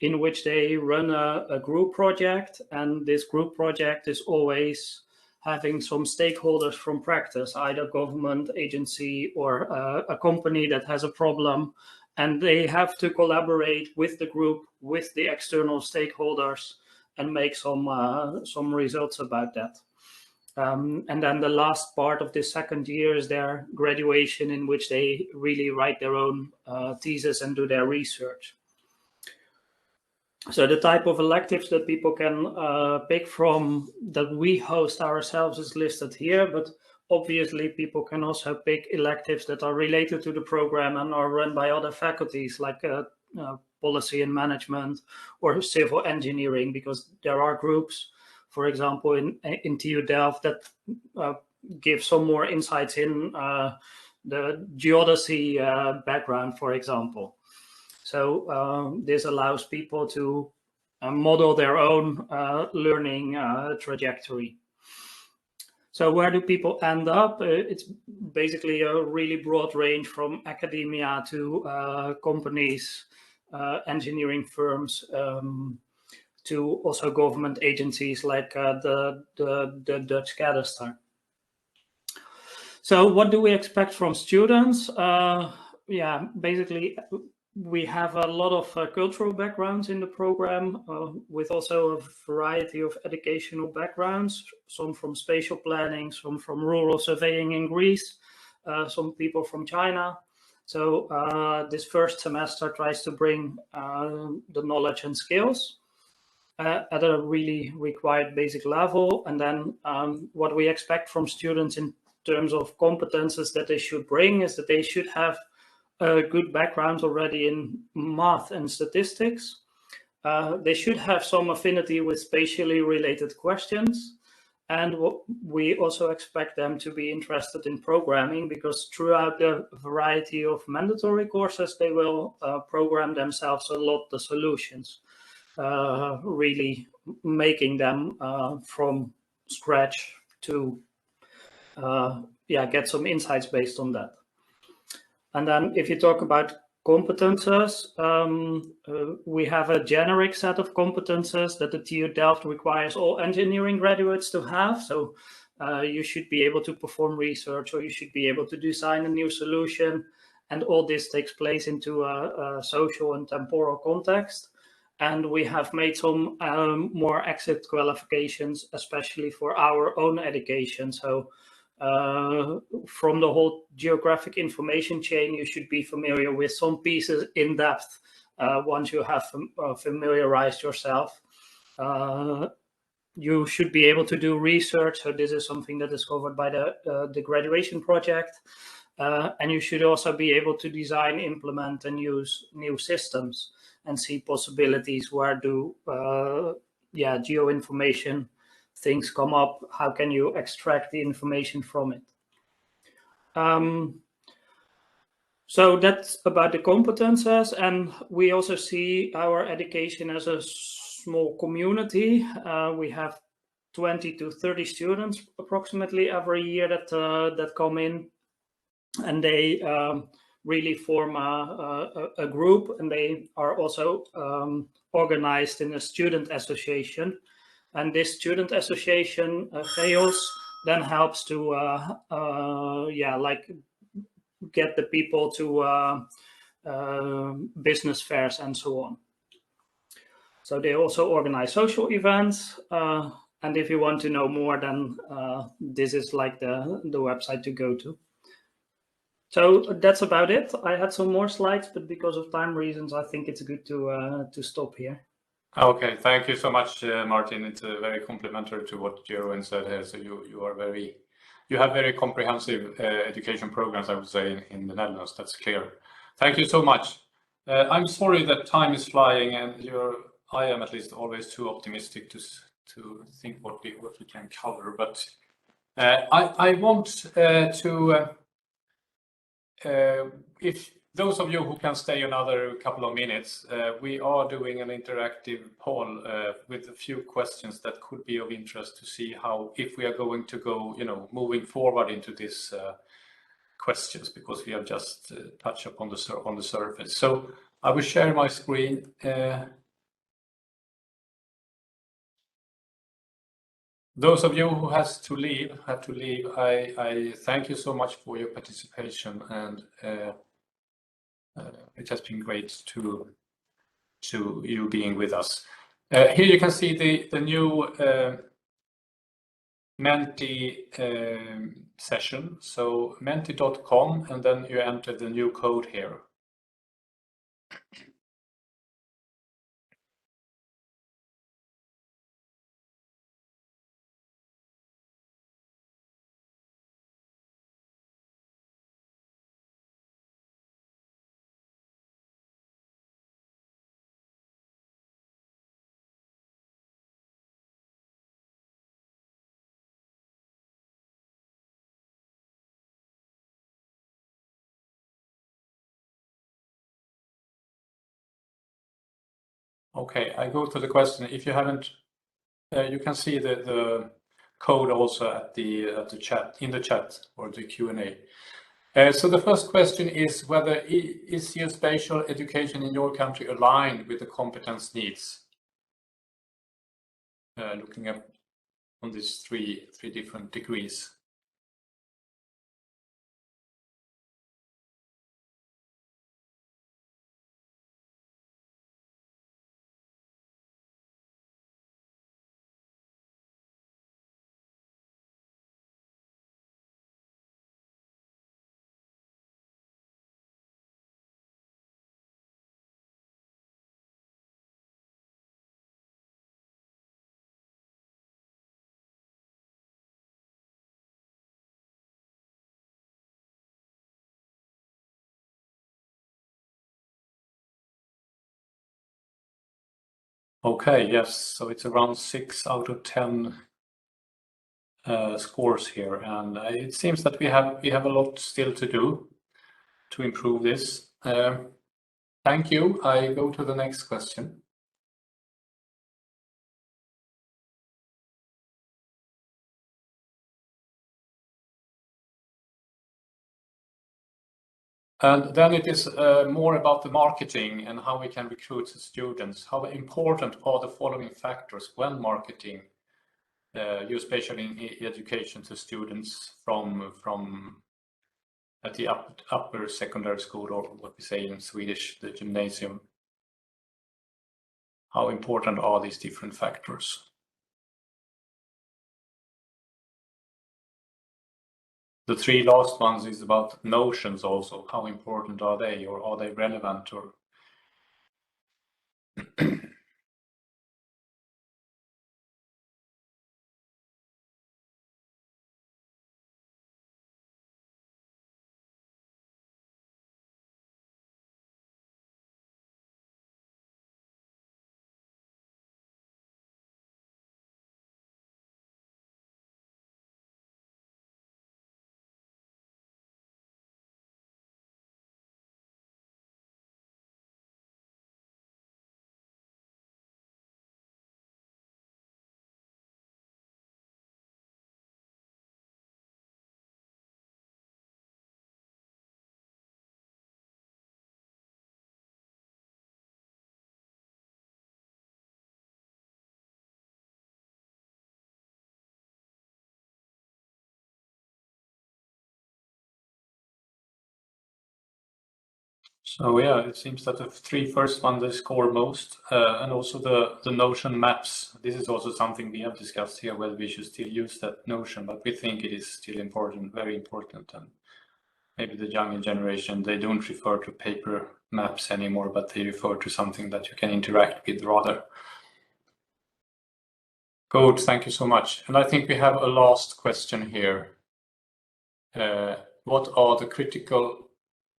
in which they run a group project. And this group project is always having some stakeholders from practice, either government agency or a company that has a problem, and they have to collaborate with the group, with the external stakeholders, and make some results about that. And then the last part of this second year is their graduation, in which they really write their own thesis and do their research. So the type of electives that people can pick from that we host ourselves is listed here, but obviously people can also pick electives that are related to the program and are run by other faculties, like policy and management or civil engineering, because there are groups, for example, in TU Delft that give some more insights in the geodesy background, for example. So this allows people to model their own learning trajectory. So where do people end up? It's basically a really broad range from academia to companies, engineering firms, to also government agencies like the Dutch cadastre. So what do we expect from students? Yeah, basically we have a lot of cultural backgrounds in the program, with also a variety of educational backgrounds, some from spatial planning, some from rural surveying in Greece, some people from China. So this first semester tries to bring the knowledge and skills at a really required basic level. And then what we expect from students in terms of competences that they should bring is that they should have a good background already in math and statistics. They should have some affinity with spatially related questions. And we also expect them to be interested in programming, because throughout the variety of mandatory courses, they will program themselves a lot, the solutions, really making them from scratch to get some insights based on that. And then if you talk about competences, we have a generic set of competences that the TU Delft requires all engineering graduates to have. So you should be able to perform research, or you should be able to design a new solution. And all this takes place into a social and temporal context. And we have made some more exit qualifications, especially for our own education. So from the whole geographic information chain, you should be familiar with some pieces in depth once you have familiarized yourself. You should be able to do research. So this is something that is covered by the graduation project. And you should also be able to design, implement, and use new systems and see possibilities. Where do geoinformation things come up? How can you extract the information from it? So that's about the competences. And we also see our education as a small community. We have 20 to 30 students approximately every year that come in, and they really form a group, and they are also organized in a student association. And this student association, GEOS, then helps to get the people to business fairs and so on. So they also organize social events. And if you want to know more, then this is like the website to go to. So that's about it. I had some more slides, but because of time reasons, I think it's good to stop here. Okay, thank you so much, Martin. It's very complimentary to what Joran said here. So you have very comprehensive education programs, I would say, in the Netherlands. That's clear. Thank you so much. I'm sorry that time is flying, and I am at least always too optimistic to think what we can cover. But I want to. If those of you who can stay another couple of minutes, we are doing an interactive poll with a few questions that could be of interest to see how, if we are going to go, moving forward into this questions, because we have just touched upon on the surface. So I will share my screen. Those of you who have to leave. I thank you so much for your participation, and it has been great to you being with us. Here you can see the new Menti session. So menti.com, and then you enter the new code here. Okay, I go to the question. If you haven't, you can see the code also at the chat, in the chat, or the Q&A. So the first question is whether is geospatial education in your country aligned with the competence needs? Looking at on these three different degrees. Okay, yes, so it's around 6 out of 10 scores here, and it seems that we have a lot still to do to improve this. Thank you. I go to the next question. And then it is more about the marketing and how we can recruit students. How important are the following factors when marketing geospatial education to students from at the upper secondary school, or what we say in Swedish, the gymnasium? How important are these different factors? The three last ones is about notions also. How important are they, or are they relevant, or so yeah, it seems that the three first ones they score most, and also the notion maps. This is also something we have discussed here, whether we should still use that notion, but we think it is still important, very important. And maybe the younger generation, they don't refer to paper maps anymore, but they refer to something that you can interact with rather. Good, thank you so much. And I think we have a last question here. What are the critical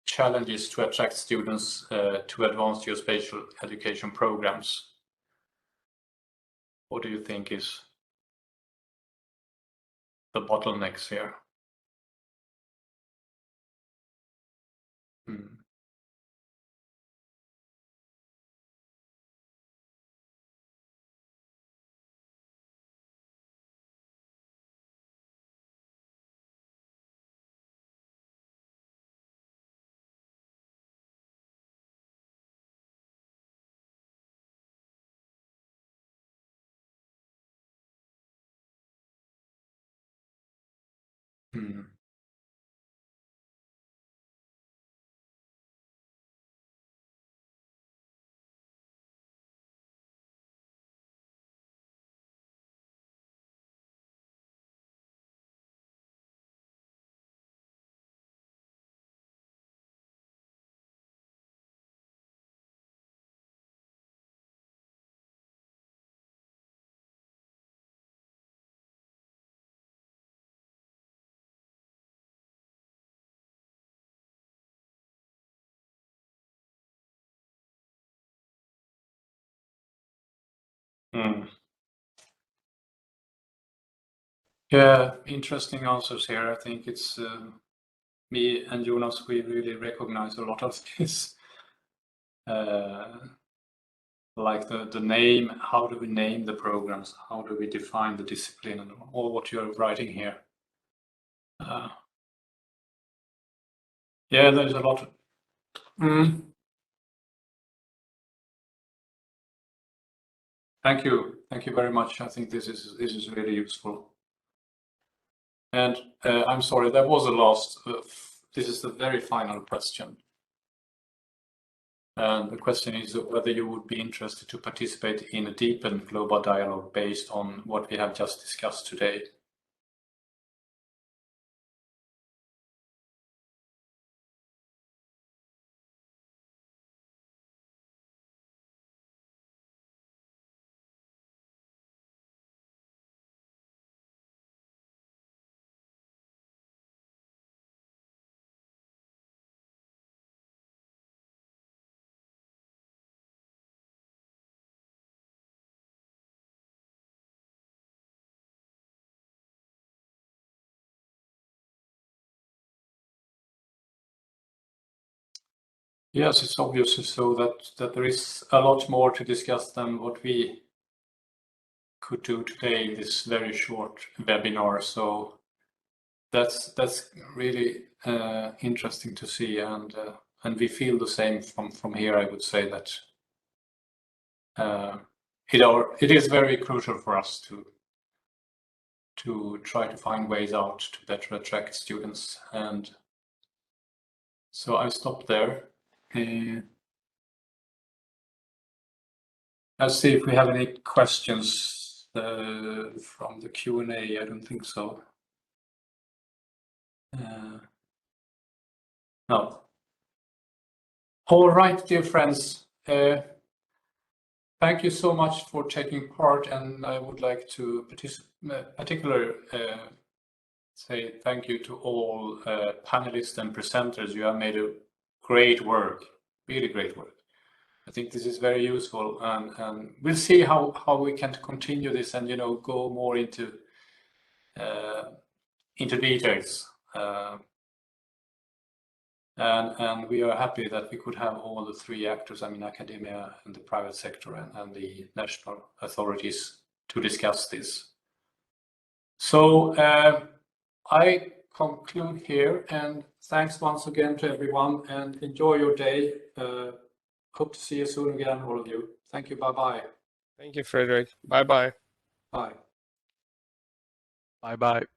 challenges to attract students to advanced geospatial education programs? What do you think is the bottlenecks here? Yeah, interesting answers here. I think it's me and Jonas, we really recognize a lot of this. like the name, how do we name the programs? How do we define the discipline and all what you're writing here? Yeah, there's a lot. Thank you very much. I think this is really useful. And I'm sorry, that was the last. This is the very final question. And the question is whether you would be interested to participate in a deepened global dialogue based on what we have just discussed today. Yes, it's obviously so that there is a lot more to discuss than what we could do today in this very short webinar. So that's really interesting to see, and we feel the same from here. I would say that it is very crucial for us to try to find ways out to better attract students, and so I stop there. Let's see if we have any questions from the Q&A. I don't think so. No. All right, dear friends. Thank you so much for taking part, and I would like to particularly say thank you to all panelists and presenters. You have made a great work, really great work. I think this is very useful, and we'll see how we can continue this and go more into details. And we are happy that we could have all the three actors, I mean academia and the private sector and the national authorities, to discuss this. So I conclude here, and thanks once again to everyone, and enjoy your day. Hope to see you soon again, all of you. Thank you. Bye-bye. Thank you, Frederick. Bye-bye. Bye. Bye-bye.